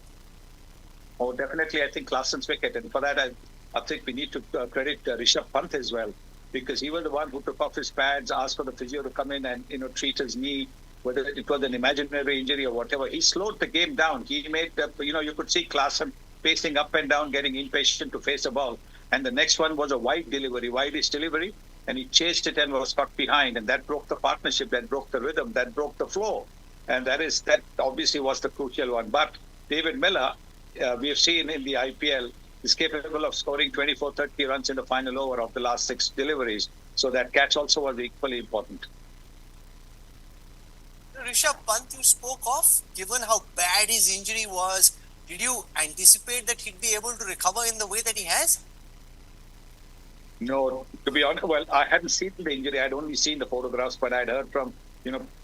Oh, definitely, I think Klaasen's wicket, and for that, I think we need to credit Rishabh Pant as well, because he was the one who took off his pads, asked for the physio to come in and treat his knee, whether it was an imaginary injury or whatever. He slowed the game down. He made you could see Klaasen pacing up and down, getting impatient to face a ball. And the next one was a wideish delivery, and he chased it and was stuck behind, and that broke the partnership, that broke the rhythm, that broke the flow, and that obviously was the crucial one. But David Miller, we have seen in the IPL, is capable of scoring 24, 30 runs in the final over of the last 6 deliveries. So that catch also was equally important.
Rishabh Pant you spoke of, given how bad his injury was, did you anticipate that he'd be able to recover in the way that he has?
No, to be honest, well, I hadn't seen the injury. I'd only seen the photographs, but I'd heard from,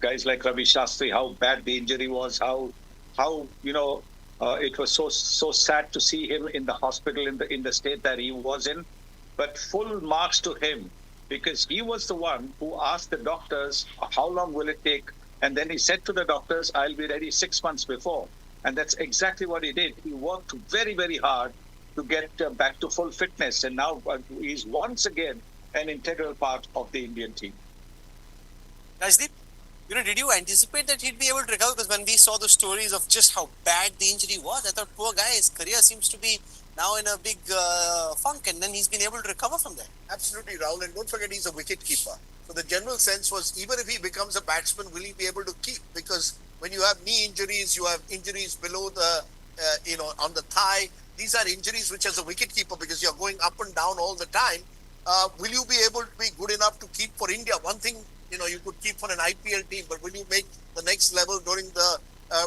guys like Ravi Shastri how bad the injury was, how it was so sad to see him in the hospital in the state that he was in. But full marks to him, because he was the one who asked the doctors, how long will it take? And then he said to the doctors, I'll be ready 6 months before. And that's exactly what he did. He worked very, very hard to get back to full fitness. And now he's once again an integral part of the Indian team.
Rajdeep, did you anticipate that he'd be able to recover? Because when we saw the stories of just how bad the injury was, I thought, poor guy, his career seems to be now in a big funk, and then he's been able to recover from that.
Absolutely, Rahul. And don't forget, he's a wicket keeper. So the general sense was, even if he becomes a batsman, will he be able to keep? Because when you have knee injuries, you have injuries below the, on the thigh. These are injuries which, as a wicketkeeper, because you're going up and down all the time, will you be able to be good enough to keep for India? One thing, you could keep for an IPL team, but will you make the next level during the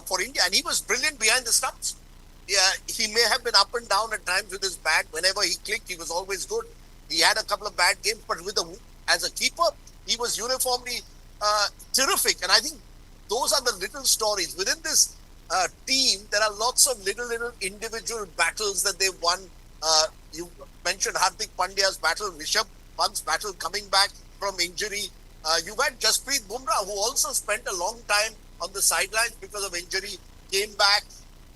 for India? And he was brilliant behind the stumps. Yeah, he may have been up and down at times with his bat. Whenever he clicked, he was always good. He had a couple of bad games, but as a keeper, he was uniformly terrific. And I think those are the little stories within this team. There are lots of little individual battles that they've won. You mentioned Hardik Pandya's battle, Rishabh Pant's battle coming back from injury. You've had Jasprit Bumrah, who also spent a long time on the sidelines because of injury, came back.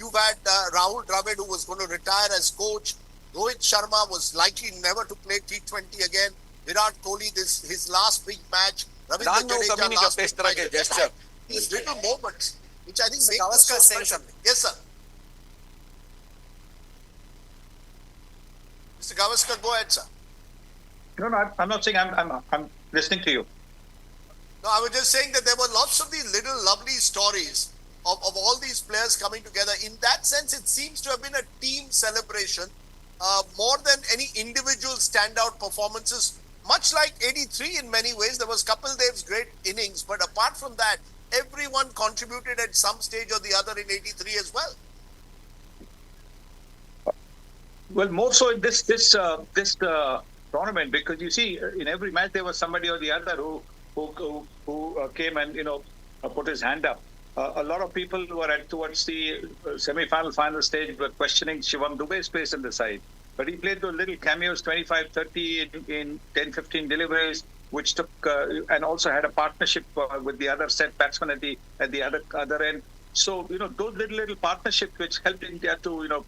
You've had Rahul Dravid, who was going to retire as coach. Rohit Sharma was likely never to play T20 again. Virat Kohli, his last big match. Ravindra Jadeja, last big match. These little moments, which I think make this so special. Yes, sir. Mr. Gavaskar, go ahead, sir.
No, I'm not saying. I'm listening to you.
No, I was just saying that there were lots of these little lovely stories of all these players coming together. In that sense, it seems to have been a team celebration more than any individual standout performances. Much like 83 in many ways, there was Kapil Dev's great innings, but apart from that, everyone contributed at some stage or the other in 83 as well.
Well, more so in this tournament, because you see, in every match there was somebody or the other who came and put his hand up. A lot of people who were towards the semi-final, final stage were questioning Shivam Dubey's place in the side. But he played those little cameos, 25, 30 in 10, 15 deliveries, which took and also had a partnership with the other set batsman at the other end. So those little partnerships which helped India to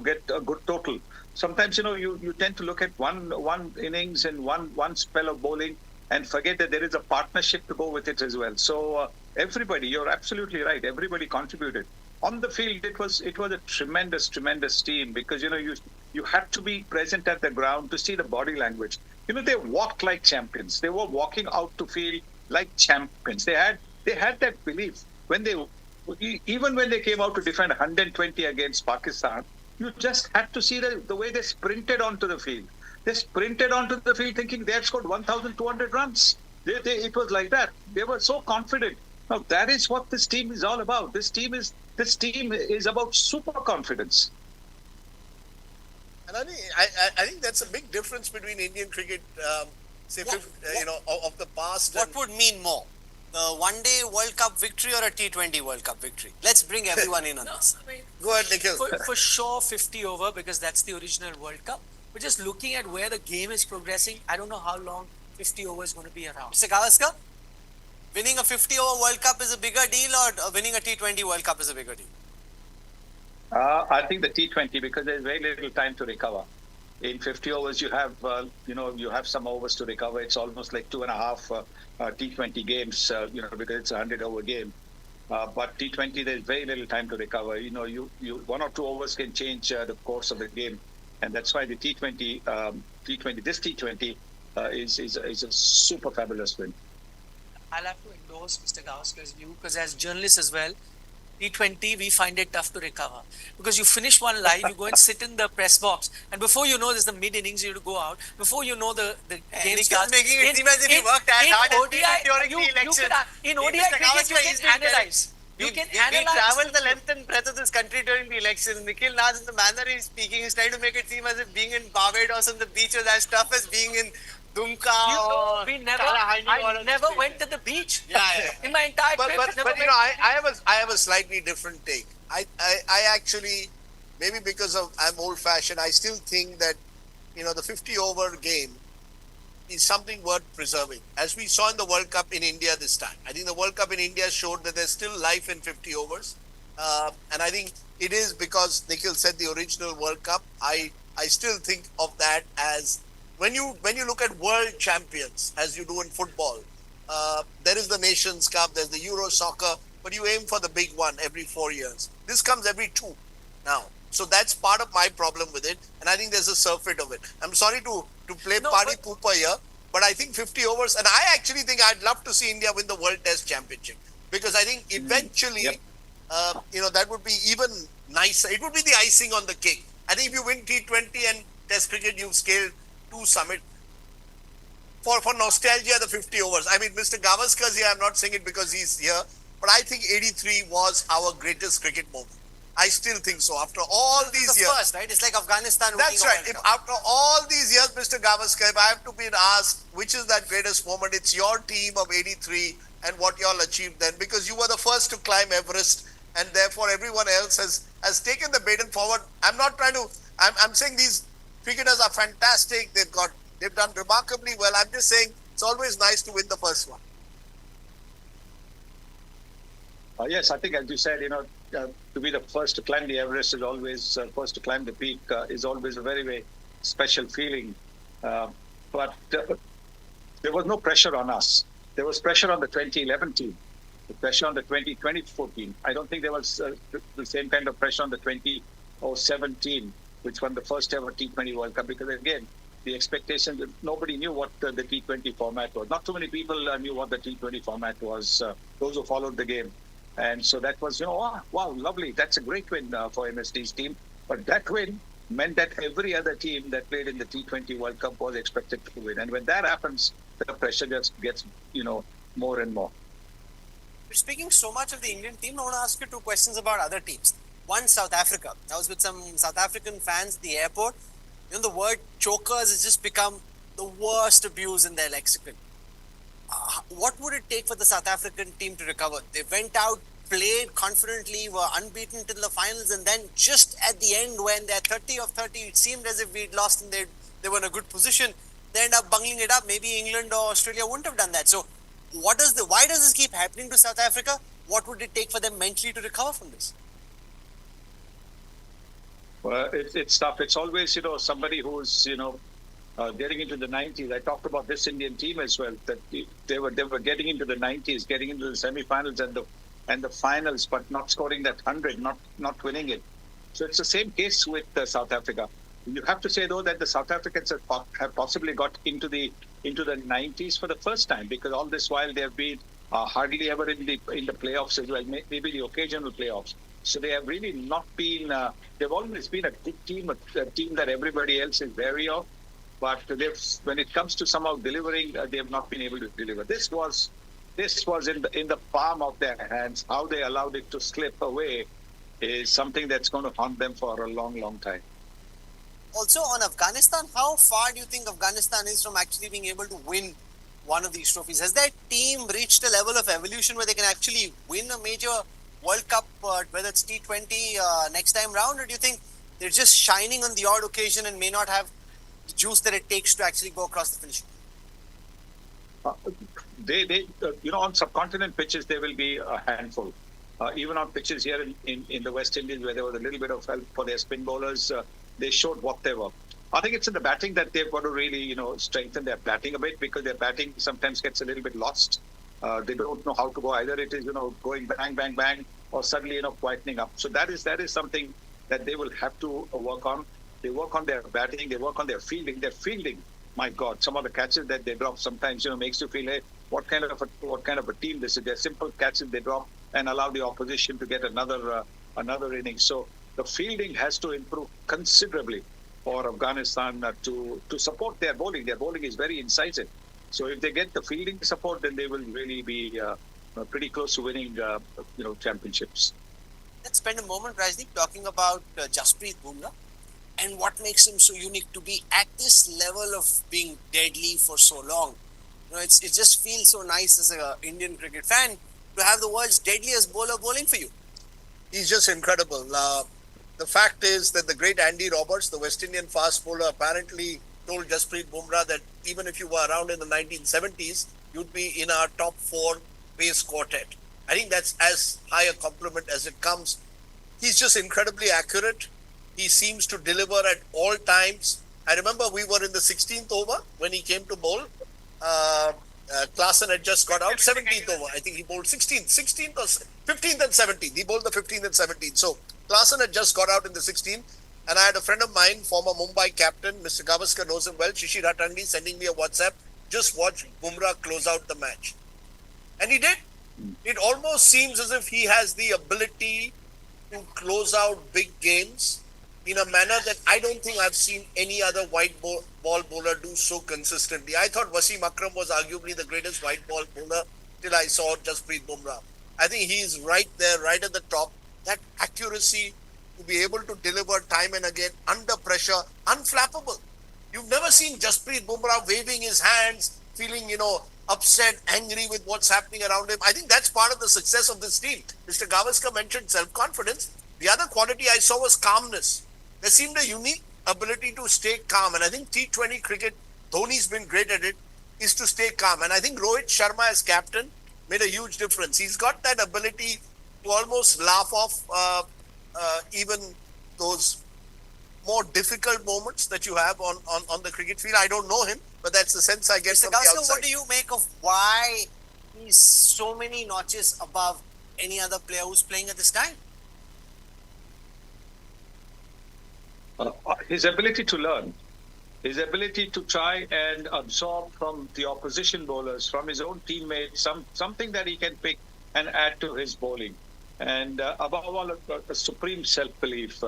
get a good total. Sometimes you tend to look at one innings and one spell of bowling and forget that there is a partnership to go with it as well. So Everybody, you're absolutely right. Everybody contributed. On the field, it was a tremendous team because you had to be present at the ground to see the body language. They walked like champions. They were walking out to field like champions. They had that belief when even when they came out to defend 120 against Pakistan. You just had to see the way they sprinted onto the field. They sprinted onto the field thinking they had scored 1,200 runs. It was like that. They were so confident. Now that is what this team is all about. This team is about super confidence.
And I think that's a big difference between Indian cricket, say, of the past.
What would mean more? The one-day World Cup victory or a T20 World Cup victory? Let's bring everyone in on this.
Go ahead, Nikhil.
For sure, 50 over because that's the original World Cup. But just looking at where the game is progressing, I don't know how long 50 over is going to be around.
Mr. Gavaskar, winning a 50-over World Cup is a bigger deal or winning a T20 World Cup is a bigger deal?
I think the T20 because there's very little time to recover. In 50 overs, you have some overs to recover. It's almost like 2.5 T20 games, because it's a 100-over game. But T20, there's very little time to recover. You 1 or 2 overs can change the course of the game, and that's why the T20, this T20 is a super fabulous win.
I'll have to endorse Mr. Gavaskar's view because as journalists as well, T20, we find it tough to recover because you finish one line, you go and sit in the press box, and before you know, there's the mid innings, you have to go out. Before you know, the game starts.
Making it seem as if he worked as hard as
ODI,
during the election.
In ODI cricket, you can analyze. You can analyze.
We traveled the length and breadth of this country during the election. Nikhil Naz, in the manner he's speaking, he's trying to make it seem as if being in Barbados on the beach was as tough as being in Dumka or
I never went to the beach.
Yeah.
In my entire
But
trip.
I have a slightly different take. I actually, maybe because I'm old fashioned, I still think that the 50 over game is something worth preserving. As we saw in the World Cup in India this time, I think the World Cup in India showed that there's still life in 50 overs, and I think it is because Nikhil said the original World Cup. I still think of that as when you look at world champions, as you do in football, there is the Nations Cup, there's the Euro soccer, but you aim for the big one every 4 years. This comes every 2 now. So that's part of my problem with it, and I think there's a surfeit of it. I'm sorry to play party pooper here, but I think 50 overs, and I actually think I'd love to see India win the World Test Championship because I think eventually, that would be even nicer. It would be the icing on the cake. I think if you win T20 and Test cricket, you've scaled to summit. For nostalgia, the 50 overs. I mean, Mr. Gavaskar's here. I'm not saying it because he's here, but I think 83 was our greatest cricket moment. I still think so. After all these years,
first, right? It's like Afghanistan.
That's right. If after all these years, Mr. Gavaskar, if I have to be asked which is that greatest moment, it's your team of 83 and what you all achieved then, because you were the first to climb Everest, and therefore everyone else has taken the baton forward. I'm not trying to. I'm saying these cricketers are fantastic. They've done remarkably well. I'm just saying it's always nice to win the first one.
Yes, I think as you said, to be the first to climb the Everest is always first to climb the peak is always a very, very special feeling. But there was no pressure on us. There was pressure on the 2011 team, the pressure on the 2014. I don't think there was the same kind of pressure on the 2017, which won the first ever T20 World Cup, because again, the expectation that nobody knew what the T20 format was. Not too many people knew what the T20 format was, those who followed the game. And so that was, wow, lovely. That's a great win for MSD's team. But that win meant that every other team that played in the T20 World Cup was expected to win. And when that happens, the pressure just gets, more and more.
We're speaking so much of the Indian team. I want to ask you 2 questions about other teams. One, South Africa. I was with some South African fans at the airport. The word chokers has just become the worst abuse in their lexicon. What would it take for the South African team to recover? They went out, played confidently, were unbeaten till the finals, and then just at the end when they're 30 of 30, it seemed as if we'd lost and they were in a good position. They end up bungling it up. Maybe England or Australia wouldn't have done that. So why does this keep happening to South Africa? What would it take for them mentally to recover from this?
Well, it's tough. It's always, somebody who's, getting into the 90s. I talked about this Indian team as well, that they were getting into the 90s, getting into the semi-finals and the finals, but not scoring that 100, not winning it. So it's the same case with South Africa. You have to say though that the South Africans have possibly got into the 90s for the first time, because all this while they have been hardly ever in the playoffs as well, maybe the occasional playoffs. So they have really not been. They've always been a good team, a team that everybody else is wary of. But when it comes to somehow delivering, they have not been able to deliver. This was in the palm of their hands. How they allowed it to slip away is something that's going to haunt them for a long, long time.
Also on Afghanistan, how far do you think Afghanistan is from actually being able to win one of these trophies? Has that team reached a level of evolution where they can actually win a major World Cup, whether it's T20 next time round, or do you think they're just shining on the odd occasion and may not have the juice that it takes to actually go across the finish line?
On subcontinent pitches, they will be a handful. Even on pitches here in the West Indies, where there was a little bit of help for their spin bowlers, they showed what they were. I think it's in the batting that they've got to really, strengthen their batting a bit, because their batting sometimes gets a little bit lost. They don't know how to go either. It is, going bang, bang, bang, or suddenly, quietening up. So that is something that they will have to work on. They work on their batting. They work on their fielding. Their fielding, my God, some of the catches that they drop sometimes, makes you feel, hey, what kind of a team this is? They're simple catches they drop and allow the opposition to get another inning. So the fielding has to improve considerably for Afghanistan to support their bowling. Their bowling is very incisive. So if they get the fielding support, then they will really be pretty close to winning, championships.
Let's spend a moment, Rajdeep, talking about Jasprit Bumrah and what makes him so unique to be at this level of being deadly for so long. It just feels so nice as an Indian cricket fan to have the world's deadliest bowler bowling for you.
He's just incredible. The fact is that the great Andy Roberts, the West Indian fast bowler, apparently told Jasprit Bumrah that even if you were around in the 1970s, you'd be in our top 4 pace quartet. I think that's as high a compliment as it comes. He's just incredibly accurate. He seems to deliver at all times. I remember we were in the 16th over when he came to bowl. Klaasen had just got out, 17th over. I think he bowled 16th or 15th and 17th. He bowled the 15th and 17th. So Klaasen had just got out in the 16th. And I had a friend of mine, former Mumbai captain, Mr. Gavaskar knows him well, Shishir Hatandi, sending me a WhatsApp, just watch Bumrah close out the match. And he did. It almost seems as if he has the ability to close out big games in a manner that I don't think I've seen any other white ball bowler do so consistently. I thought Wasim Akram was arguably the greatest white ball bowler till I saw Jasprit Bumrah. I think he's right there, right at the top. That accuracy to be able to deliver time and again under pressure, unflappable. You've never seen Jasprit Bumrah waving his hands, feeling, upset, angry with what's happening around him. I think that's part of the success of this team. Mr. Gavaskar mentioned self-confidence. The other quality I saw was calmness. There seemed a unique ability to stay calm. And I think T20 cricket, Dhoni's been great at it, is to stay calm. And I think Rohit Sharma as captain made a huge difference. He's got that ability to almost laugh off even those more difficult moments that you have on the cricket field. I don't know him, but that's the sense I get
Mr.
from the outside.
What do you make of why he's so many notches above any other player who's playing at this time?
His ability to learn, his ability to try and absorb from the opposition bowlers, from his own teammates, something that he can pick and add to his bowling. And above all, a supreme self-belief.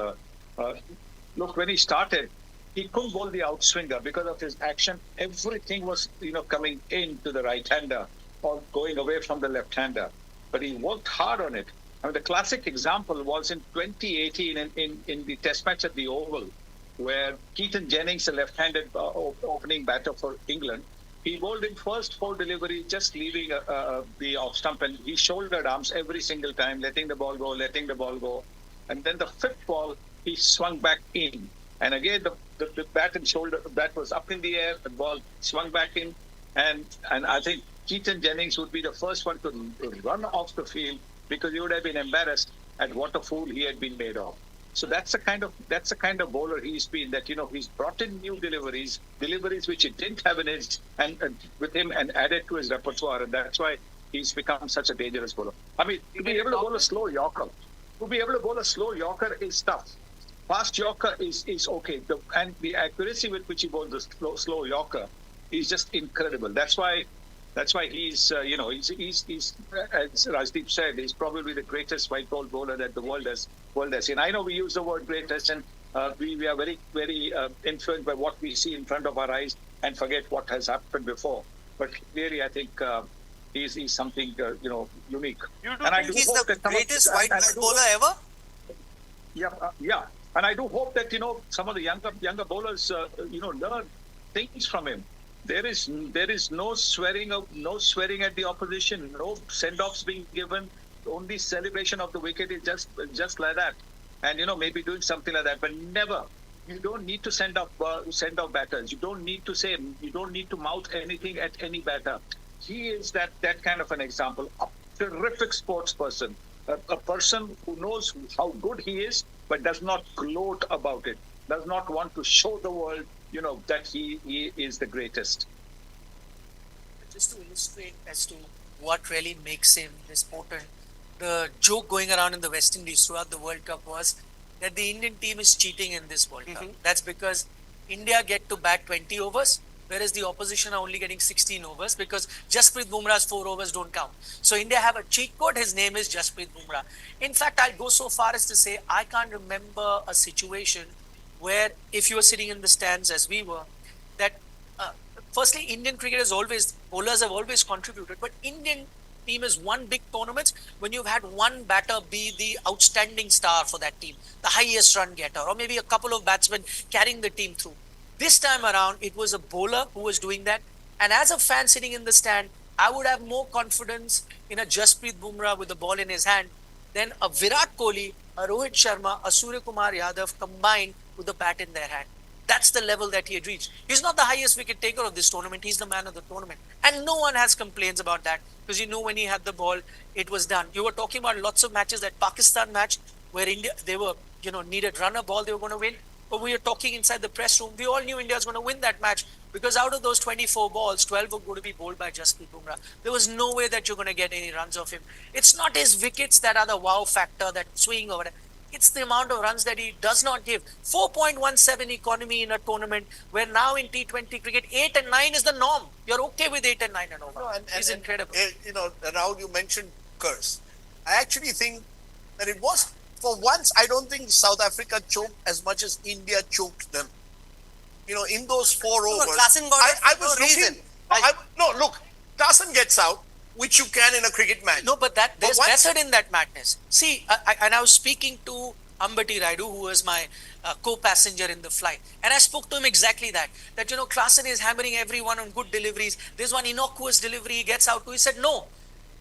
Look, when he started, he couldn't bowl the outswinger because of his action. Everything was, coming into the right-hander or going away from the left-hander. But he worked hard on it. I mean, the classic example was in 2018 in the test match at the Oval, where Keaton Jennings, a left-handed opening batter for England, he bowled in first 4 deliveries, just leaving the off stump, and he shouldered arms every single time, letting the ball go. And then the 5th ball, he swung back in. And again, the bat was up in the air, the ball swung back in. And I think Keaton Jennings would be the first one to run off the field, because he would have been embarrassed at what a fool he had been made of. So that's the kind of bowler he's been. That he's brought in new deliveries which he didn't have in his and with him and added to his repertoire, and that's why he's become such a dangerous bowler. I mean, to be able to bowl a slow Yorker is tough. Fast Yorker is okay, and the accuracy with which he bowls the slow Yorker is just incredible. That's why he's he's as Rajdeep said, he's probably the greatest white ball bowler that the world has seen. I know we use the word greatest, and we are very influenced by what we see in front of our eyes and forget what has happened before. But clearly, I think he's something unique.
You don't think he's the greatest white ball bowler ever?
Yeah. And I do hope that some of the younger bowlers learn things from him. There is no swearing at the opposition, no send-offs being given. Only celebration of the wicket is just like that, and maybe doing something like that, but never. You don't need to send off batters. You don't need to mouth anything at any batter. He is that kind of an example. A terrific sports person, a person who knows how good he is, but does not gloat about it. Does not want to show the world, that he is the greatest.
Just to illustrate as to what really makes him this potent, the joke going around in the West Indies throughout the World Cup was that the Indian team is cheating in this World Cup. That's because India get to bat 20 overs, whereas the opposition are only getting 16 overs because Jasprit Bumrah's 4 overs don't count. So India have a cheat code. His name is Jasprit Bumrah. In fact, I'll go so far as to say I can't remember a situation where if you were sitting in the stands as we were, that firstly, Indian cricket bowlers have always contributed, but Indian team is one big tournament when you've had one batter be the outstanding star for that team, the highest run getter, or maybe a couple of batsmen carrying the team through. This time around, it was a bowler who was doing that. And as a fan sitting in the stand, I would have more confidence in a Jasprit Bumrah with the ball in his hand than a Virat Kohli, a Rohit Sharma, a Surya Kumar Yadav combined with the bat in their hand. That's the level that he had reached. He's not the highest wicket taker of this tournament. He's the man of the tournament. And no one has complaints about that because when he had the ball, it was done. You were talking about lots of matches, that Pakistan match where India, they were, needed runner ball, they were going to win. But we were talking inside the press room. We all knew India was going to win that match because out of those 24 balls, 12 were going to be bowled by Jasprit Bumrah. There was no way that you're going to get any runs off him. It's not his wickets that are the wow factor, that swing or whatever. It's the amount of runs that he does not give. 4.17 economy in a tournament where now in T20 cricket, 8 and 9 is the norm. You're okay with 8 and 9 and over. It's incredible.
Raul, you mentioned curse. I actually think that it was, for once, I don't think South Africa choked as much as India choked them. In those 4 overs.
Klaasen got
I was looking. Look, Klaasen gets out, which you can in a cricket match.
No, but there's method in that madness. See, I was speaking to Ambati Raidu, who was my co-passenger in the flight, and I spoke to him exactly that Klaasen is hammering everyone on good deliveries. There's one innocuous delivery he gets out to. He said, no,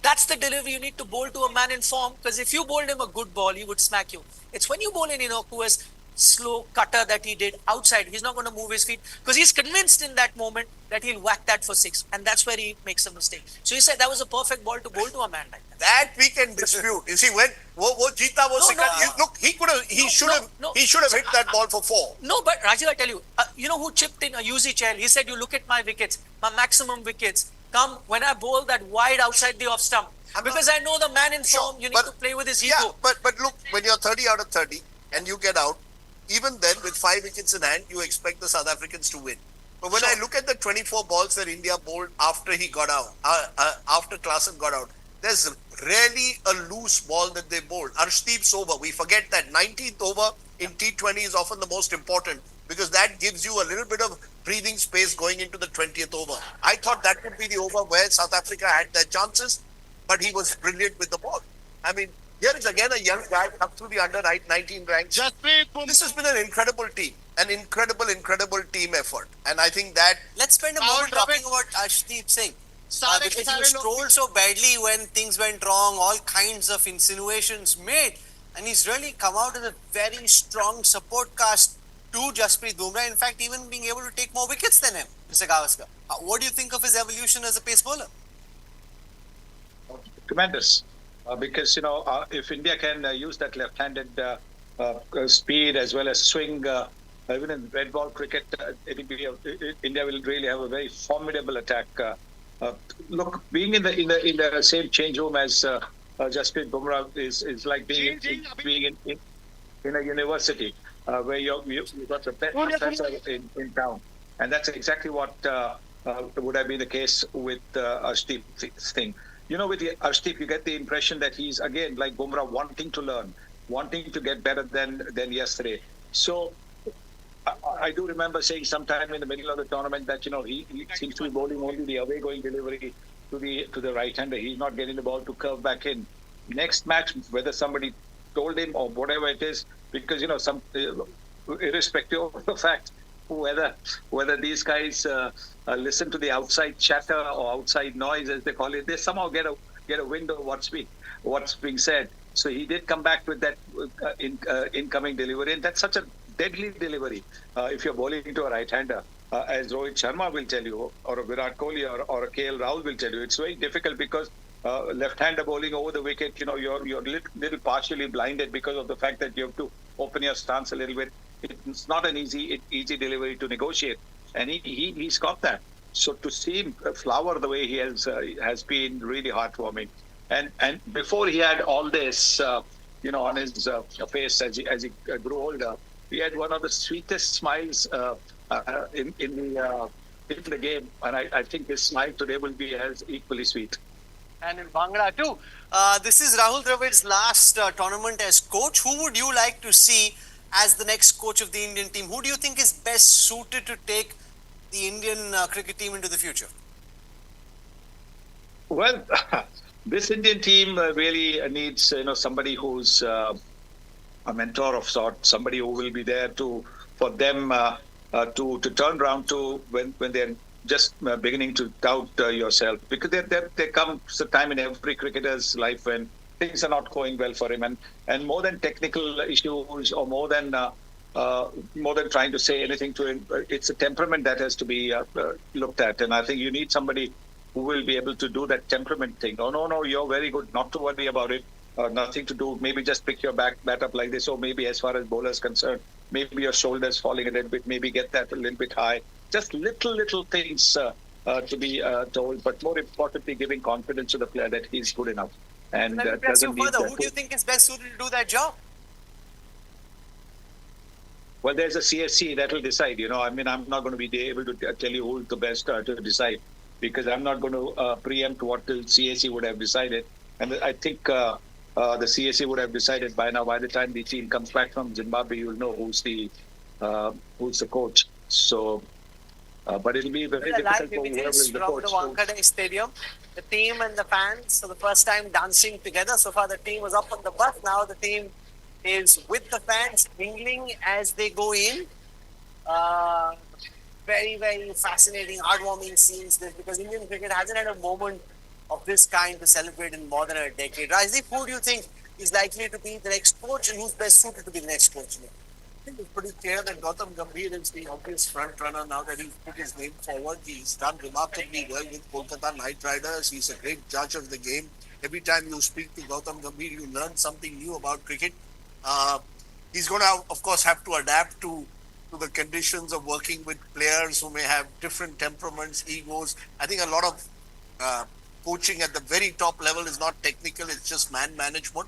that's the delivery you need to bowl to a man in form, because if you bowled him a good ball, he would smack you. It's when you bowl an innocuous, slow cutter that he did outside, he's not going to move his feet because he's convinced in that moment that he'll whack that for 6, and that's where he makes a mistake. So he said that was a perfect ball to bowl to a man like that.
That we can dispute. You see, when Jeeta was look, he should have hit that ball for 4.
No, but Rajiv, I tell you, who chipped in a UZ chair? He said, you look at my wickets, my maximum wickets come when I bowl that wide outside the off stump, because I know the man in form. You need to play with his ego.
Yeah, but look, when you're 30 out of 30 and you get out, even then, with 5 wickets in hand, you expect the South Africans to win. But when I look at the 24 balls that India bowled after he got out, after Klaasen got out, there's rarely a loose ball that they bowled. Arshdeep's over. We forget that 19th over in T20 is often the most important because that gives you a little bit of breathing space going into the 20th over. I thought that would be the over where South Africa had their chances, but he was brilliant with the ball. I mean, here is again a young guy up through the under 19 ranks. This has been an incredible team. An incredible team effort. And I think that...
Let's spend a moment talking about Arshdeep Singh. Because he was trolled so badly when things went wrong, all kinds of insinuations made. And he's really come out as a very strong support cast to Jasprit Bumrah. In fact, even being able to take more wickets than him, Mr. Gavaskar. What do you think of his evolution as a pace bowler?
Tremendous. Because if India can use that left-handed speed as well as swing. Even in red ball cricket, India will really have a very formidable attack. Uh, Look, being in the same change room as Jasprit Bumrah is like being in a university where you got the best professor in town, and that's exactly what would have been the case with Arshdeep Singh. With Arshdeep, you get the impression that he's again like Bumrah, wanting to learn, wanting to get better than yesterday. So I do remember saying sometime in the middle of the tournament that he seems to be bowling only the away going delivery to the right hander. He's not getting the ball to curve back in. Next match, whether somebody told him or whatever it is, because some irrespective of the fact whether these guys listen to the outside chatter or outside noise as they call it, they somehow get a window of what's being said. So he did come back with that incoming delivery, and that's such a deadly delivery if you're bowling to a right-hander. As Rohit Sharma will tell you, or a Virat Kohli, or a KL Rahul will tell you, it's very difficult because left-hander bowling over the wicket, you're little partially blinded because of the fact that you have to open your stance a little bit. It's not an easy delivery to negotiate, and he's got that. So to see him flower the way he has been really heartwarming. And before he had all this, on his face as he grew older, he had one of the sweetest smiles in the game, and I think his smile today will be as equally sweet.
And in Bhangra too. This is Rahul Dravid's last tournament as coach. Who would you like to see as the next coach of the Indian team? Who do you think is best suited to take the Indian cricket team into the future?
Well, this Indian team really needs somebody who's a mentor of sorts, somebody who will be there for them to turn around to when they're just beginning to doubt yourself, because there comes a time in every cricketer's life when things are not going well for him, and more than technical issues or more than trying to say anything to him, it's a temperament that has to be looked at, and I think you need somebody who will be able to do that temperament thing. No, you're very good, not to worry about it. Nothing to do. Maybe just pick your bat up like this, or maybe as far as bowlers concerned, maybe your shoulders falling a little bit, maybe get that a little bit high. Just little things to be told, but more importantly, giving confidence to the player that he's good enough. And
Let me press you
doesn't need
further.
that.
Who do you think is best suited to do that job?
Well, there's a CSC that will decide. I mean, I'm not going to be able to tell you who's the best to decide, because I'm not going to preempt what the CSC would have decided. And I think the CSC would have decided by now. By the time the team comes back from Zimbabwe, you'll know who's the coach. So, but it'll be very difficult for whoever is the
from
coach.
the Wankhede Stadium. The team and the fans for the first time dancing together. So far, the team was up on the bus. Now the team is with the fans, mingling as they go in. Very, very fascinating, heartwarming scenes. This, because Indian cricket hasn't had a moment of this kind to celebrate in more than a decade. Rajdeep, who do you think is likely to be the next coach, and who's best suited to be the next coach?
I think it's pretty clear that Gautam Gambhir is the obvious front runner now that he's put his name forward. He's done remarkably well with Kolkata Knight Riders. He's a great judge of the game. Every time you speak to Gautam Gambhir, you learn something new about cricket. He's going to, of course, have to adapt to the conditions of working with players who may have different temperaments, egos. I think a lot of coaching at the very top level is not technical, it's just man management.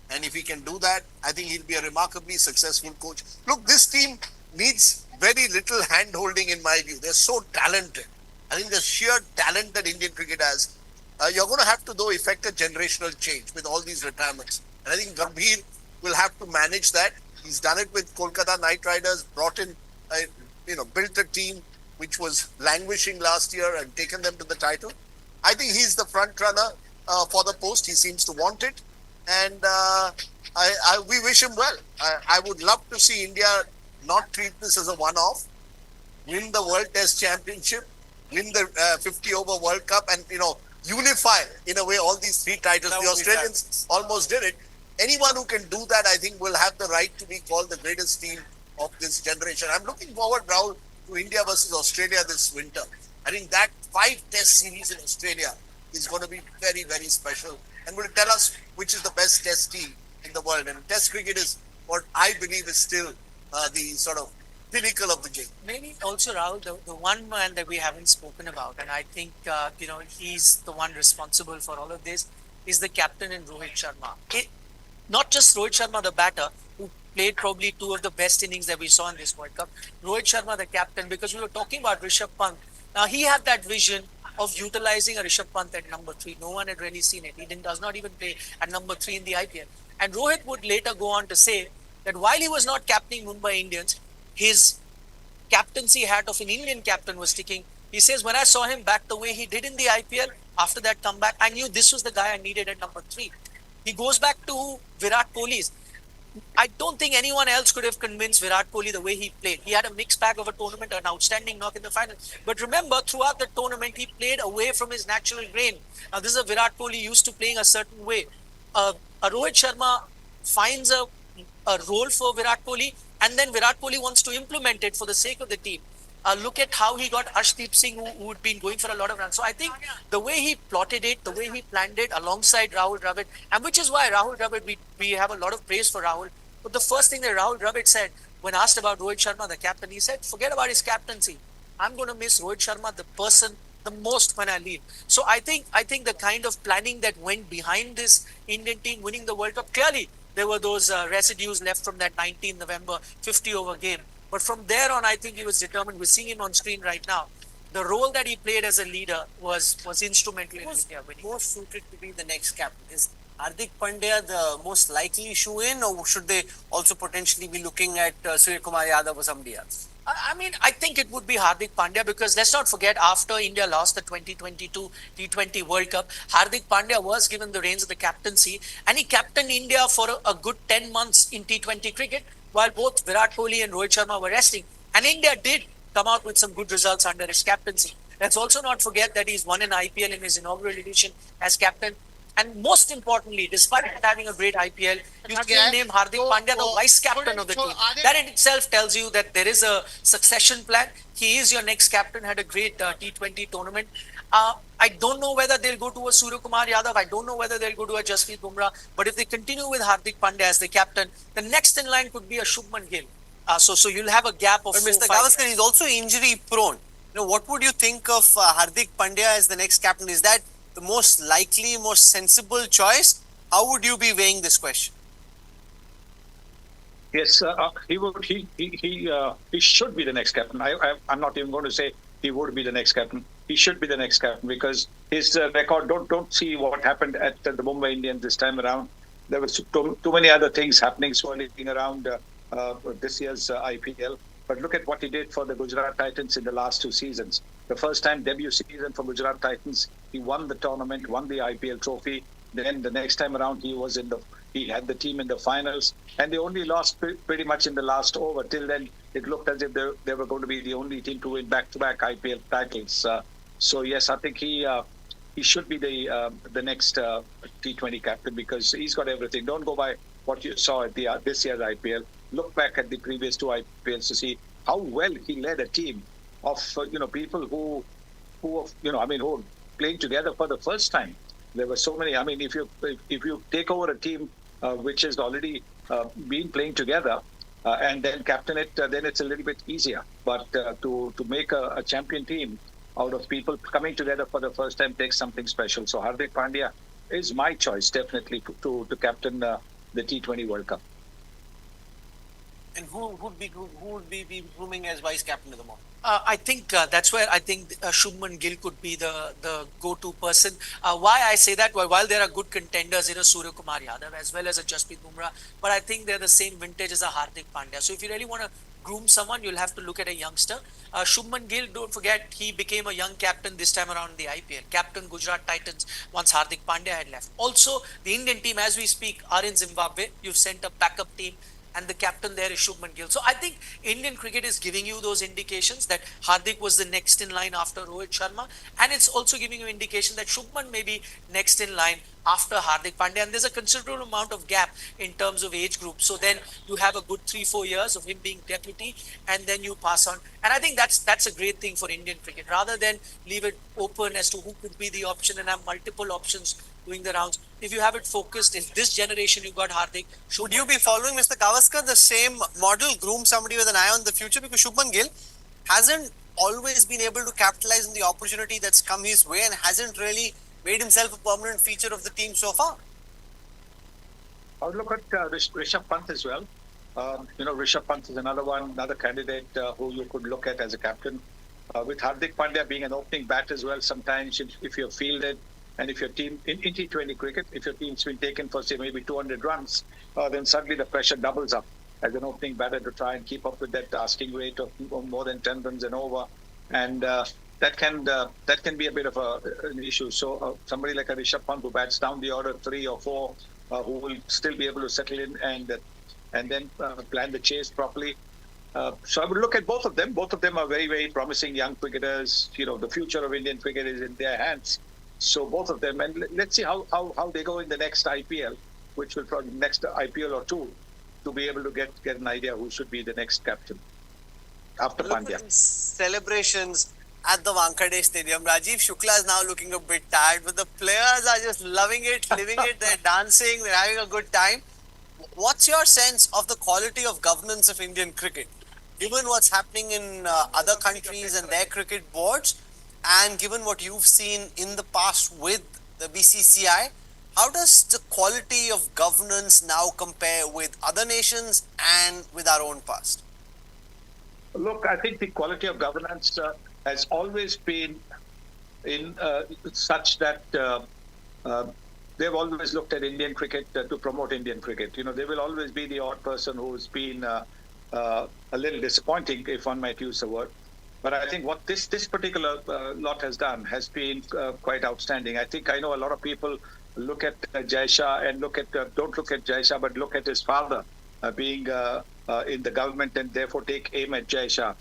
And if he can do that, I think he'll be a remarkably successful coach. Look, this team needs very little hand holding in my view. They're so talented. I think the sheer talent that Indian cricket has, you're going to have to, though, effect a generational change with all these retirements. And I think Gambhir will have to manage that. He's done it with Kolkata Knight Riders, brought in, built a team which was languishing last year and taken them to the title. I think he's the front runner for the post. He seems to want it. And we wish him well. I would love to see India not treat this as a one-off, win the World Test Championship, win the 50-over World Cup, and, unify, in a way, all these three titles. The Australians almost did it. Anyone who can do that, I think, will have the right to be called the greatest team of this generation. I'm looking forward, Rahul, to India versus Australia this winter. I think that 5-test series in Australia is going to be very, very special and will tell us which is the best test team in the world. And test cricket is what I believe is still the sort of pinnacle of the game.
Maybe also Rahul, the one man that we haven't spoken about, and I think he's the one responsible for all of this, is the captain in Rohit Sharma. Not just Rohit Sharma, the batter, who played probably two of the best innings that we saw in this World Cup. Rohit Sharma, the captain, because we were talking about Rishabh Pant. Now he had that vision of utilizing a Rishabh Pant at number 3. No one had really seen it. He does not even play at number 3 in the IPL. And Rohit would later go on to say that while he was not captaining Mumbai Indians, his captaincy hat of an Indian captain was sticking. He says, when I saw him back the way he did in the IPL, after that comeback, I knew this was the guy I needed at number 3. He goes back to Virat Kohli's. I don't think anyone else could have convinced Virat Kohli the way he played. He had a mixed bag of a tournament, an outstanding knock in the final. But remember, throughout the tournament, he played away from his natural grain. Now, this is a Virat Kohli used to playing a certain way. A Rohit Sharma finds a role for Virat Kohli, and then Virat Kohli wants to implement it for the sake of the team. Look at how he got Arshdeep Singh, who had been going for a lot of runs. So I think the way he plotted it, the way he planned it alongside Rahul Dravid, and which is why Rahul Dravid, we have a lot of praise for Rahul. But the first thing that Rahul Dravid said when asked about Rohit Sharma, the captain, he said, forget about his captaincy. I'm going to miss Rohit Sharma, the person, the most when I leave. So I think the kind of planning that went behind this Indian team winning the World Cup, clearly there were those residues left from that 19 November 50 over game. But from there on, I think he was determined. We're seeing him on screen right now. The role that he played as a leader was instrumental in India winning.
More suited to be the next captain? Is Hardik Pandya the most likely shoe in, or should they also potentially be looking at Surya Kumar Yadav or somebody else?
I mean, I think it would be Hardik Pandya because let's not forget after India lost the 2022 T20 World Cup, Hardik Pandya was given the reins of the captaincy and he captained India for a good 10 months in T20 cricket while both Virat Kohli and Rohit Sharma were resting. And India did come out with some good results under his captaincy. Let's also not forget that he's won an IPL in his inaugural edition as captain. And most importantly, despite having a great IPL, you still name Hardik Pandya the vice captain of the team. That in itself tells you that there is a succession plan. He is your next captain, had a great T20 tournament. I don't know whether they'll go to a Surya Kumar Yadav. I don't know whether they'll go to a Jasprit Bumrah. But if they continue with Hardik Pandya as the captain, the next in line could be a Shubman Gill. So you'll have a gap of
But
4
Mr.
5
Gavaskar
years.
is also injury prone. What would you think of Hardik Pandya as the next captain? Is that the most likely, most sensible choice? How would you be weighing this question?
Yes, he would. He should be the next captain. I'm not even going to say he would be the next captain. He should be the next captain because his record. Don't see what happened at the Mumbai Indians this time around. There was too many other things happening swirling around this year's IPL. But look at what he did for the Gujarat Titans in the last 2 seasons. The first time debut season for Gujarat Titans, he won the tournament, won the IPL trophy. Then the next time around, he had the team in the finals, and they only lost pretty much in the last over. Till then, it looked as if they were going to be the only team to win back-to-back IPL titles. So yes, I think he should be the next T20 captain because he's got everything. Don't go by what you saw at this year's IPL. Look back at the previous 2 IPLs to see how well he led a team of people who who playing together for the first time. There were so many. I mean, if you take over a team which has already been playing together and then captain it, then it's a little bit easier. But to make a champion team out of people coming together for the first time takes something special. So Hardik Pandya is my choice definitely to captain the T20 World Cup.
And who would be grooming as vice captain at the moment?
I think that's where I think Shubman Gill could be the go-to person. Why I say that? Well, while there are good contenders in a Surya Kumar Yadav as well as a Jasprit Bumrah, but I think they're the same vintage as a Hardik Pandya. So if you really want to groom someone, you'll have to look at a youngster. Shubman Gill, don't forget, he became a young captain this time around in the IPL. Captain Gujarat Titans once Hardik Pandya had left. Also, the Indian team, as we speak, are in Zimbabwe. You've sent a backup team and the captain there is Shubman Gill. So I think Indian cricket is giving you those indications that Hardik was the next in line after Rohit Sharma, and it's also giving you indication that Shubman may be next in line after Hardik Pandya, and there's a considerable amount of gap in terms of age group. So then you have a good 3-4 years of him being deputy, and then you pass on. And I think that's a great thing for Indian cricket, rather than leave it open as to who could be the option and have multiple options doing the rounds. If you have it focused, in this generation you got Hardik.
Would you be following Mr. Gavaskar the same model, groom somebody with an eye on the future? Because Shubman Gill hasn't always been able to capitalize on the opportunity that's come his way and hasn't really made himself a permanent feature of the team so far.
I would look at Rishabh Pant as well. Rishabh Pant is another candidate who you could look at as a captain. With Hardik Pandya being an opening bat as well, sometimes if you're fielded and if your team in T20 cricket, if your team's been taken for say maybe 200 runs, then suddenly the pressure doubles up as an opening batter to try and keep up with that asking rate of more than 10 runs and over, and that can be a bit of an issue. So somebody like a Rishabh Pant who bats down the order 3 or 4, who will still be able to settle in and then plan the chase properly. So I would look at both of them. Both of them are very, very promising young cricketers. The future of Indian cricket is in their hands. So both of them, and let's see how they go in the next IPL, which will probably next IPL or two, to be able to get an idea who should be the next captain after Pandya.
Celebrations at the Wankhede Stadium. Rajiv Shukla is now looking a bit tired, but the players are just loving it, living it. They're dancing, they're having a good time. What's your sense of the quality of governance of Indian cricket? Given what's happening in other countries and their cricket boards, and given what you've seen in the past with the BCCI, how does the quality of governance now compare with other nations and with our own past?
Look, I think the quality of governance has always been in such that they've always looked at Indian cricket to promote Indian cricket. There will always be the odd person who's been a little disappointing, if one might use the word. But I think what this particular lot has done has been quite outstanding. I know a lot of people look at Jai Shah and don't look at Jai Shah, but look at his father being in the government and therefore take aim at Jai Shah.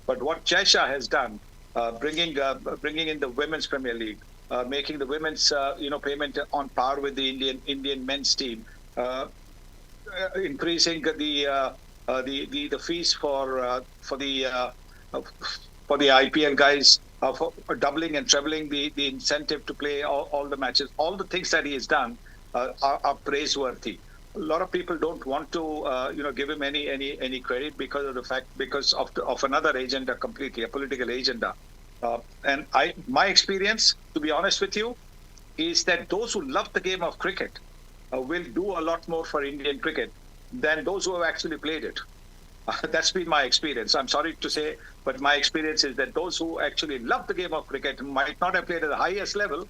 But what Jai Shah has done, bringing in the Women's Premier League, making the women's payment on par with the Indian men's team, increasing the fees for the IPL guys, for doubling and trebling the incentive to play all the matches. All the things that he has done are praiseworthy. A lot of people don't want to give him any credit because of another agenda completely, a political agenda. And my experience, to be honest with you, is that those who love the game of cricket will do a lot more for Indian cricket than those who have actually played it. That's been my experience. I'm sorry to say, but my experience is that those who actually love the game of cricket might not have played at the highest level.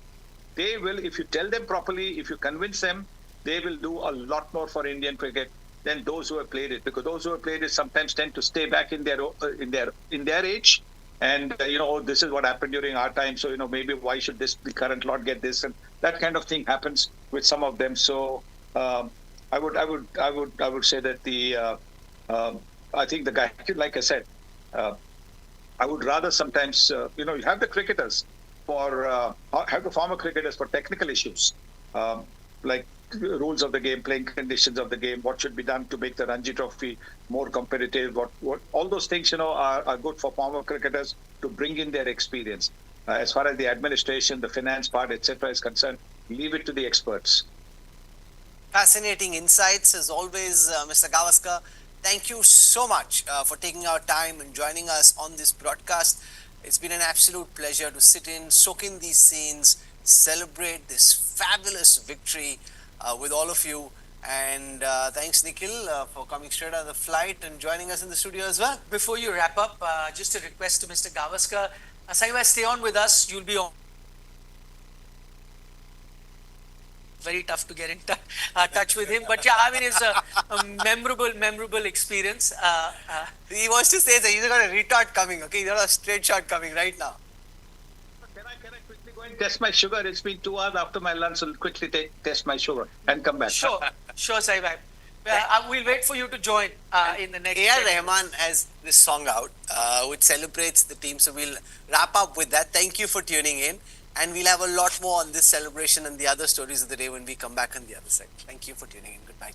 They will, if you tell them properly, if you convince them, they will do a lot more for Indian cricket than those who have played it. Because those who have played it sometimes tend to stay back in their age, and this is what happened during our time. So maybe why should the current lot get this, and that kind of thing happens with some of them. So I would say that I think the guy, like I said, I would rather sometimes, you have the cricketers have the former cricketers for technical issues, like rules of the game, playing conditions of the game, what should be done to make the Ranji Trophy more competitive, what all those things, are good for former cricketers to bring in their experience. As far as the administration, the finance part, etc. is concerned, leave it to the experts.
Fascinating insights as always, Mr. Gavaskar. Thank you so much for taking our time and joining us on this broadcast. It's been an absolute pleasure to sit in, soak in these scenes, celebrate this fabulous victory with all of you. And thanks, Nikhil, for coming straight out of the flight and joining us in the studio as well.
Before you wrap up, just a request to Mr. Gavaskar. Saiva, stay on with us. You'll be on. Very tough to get in touch with him, but yeah, I mean, it's a memorable experience.
He wants to say that he's got a retort coming. Okay, he's got a straight shot coming right now.
Can I quickly go and test my sugar? It's been 2 hours after my lunch, so I'll quickly test my sugar and come back.
Sure, Saibai. We'll wait for you to join in the next.
A.R. Rahman has this song out, which celebrates the team. So we'll wrap up with that. Thank you for tuning in. And we'll have a lot more on this celebration and the other stories of the day when we come back on the other side. Thank you for tuning in. Goodbye.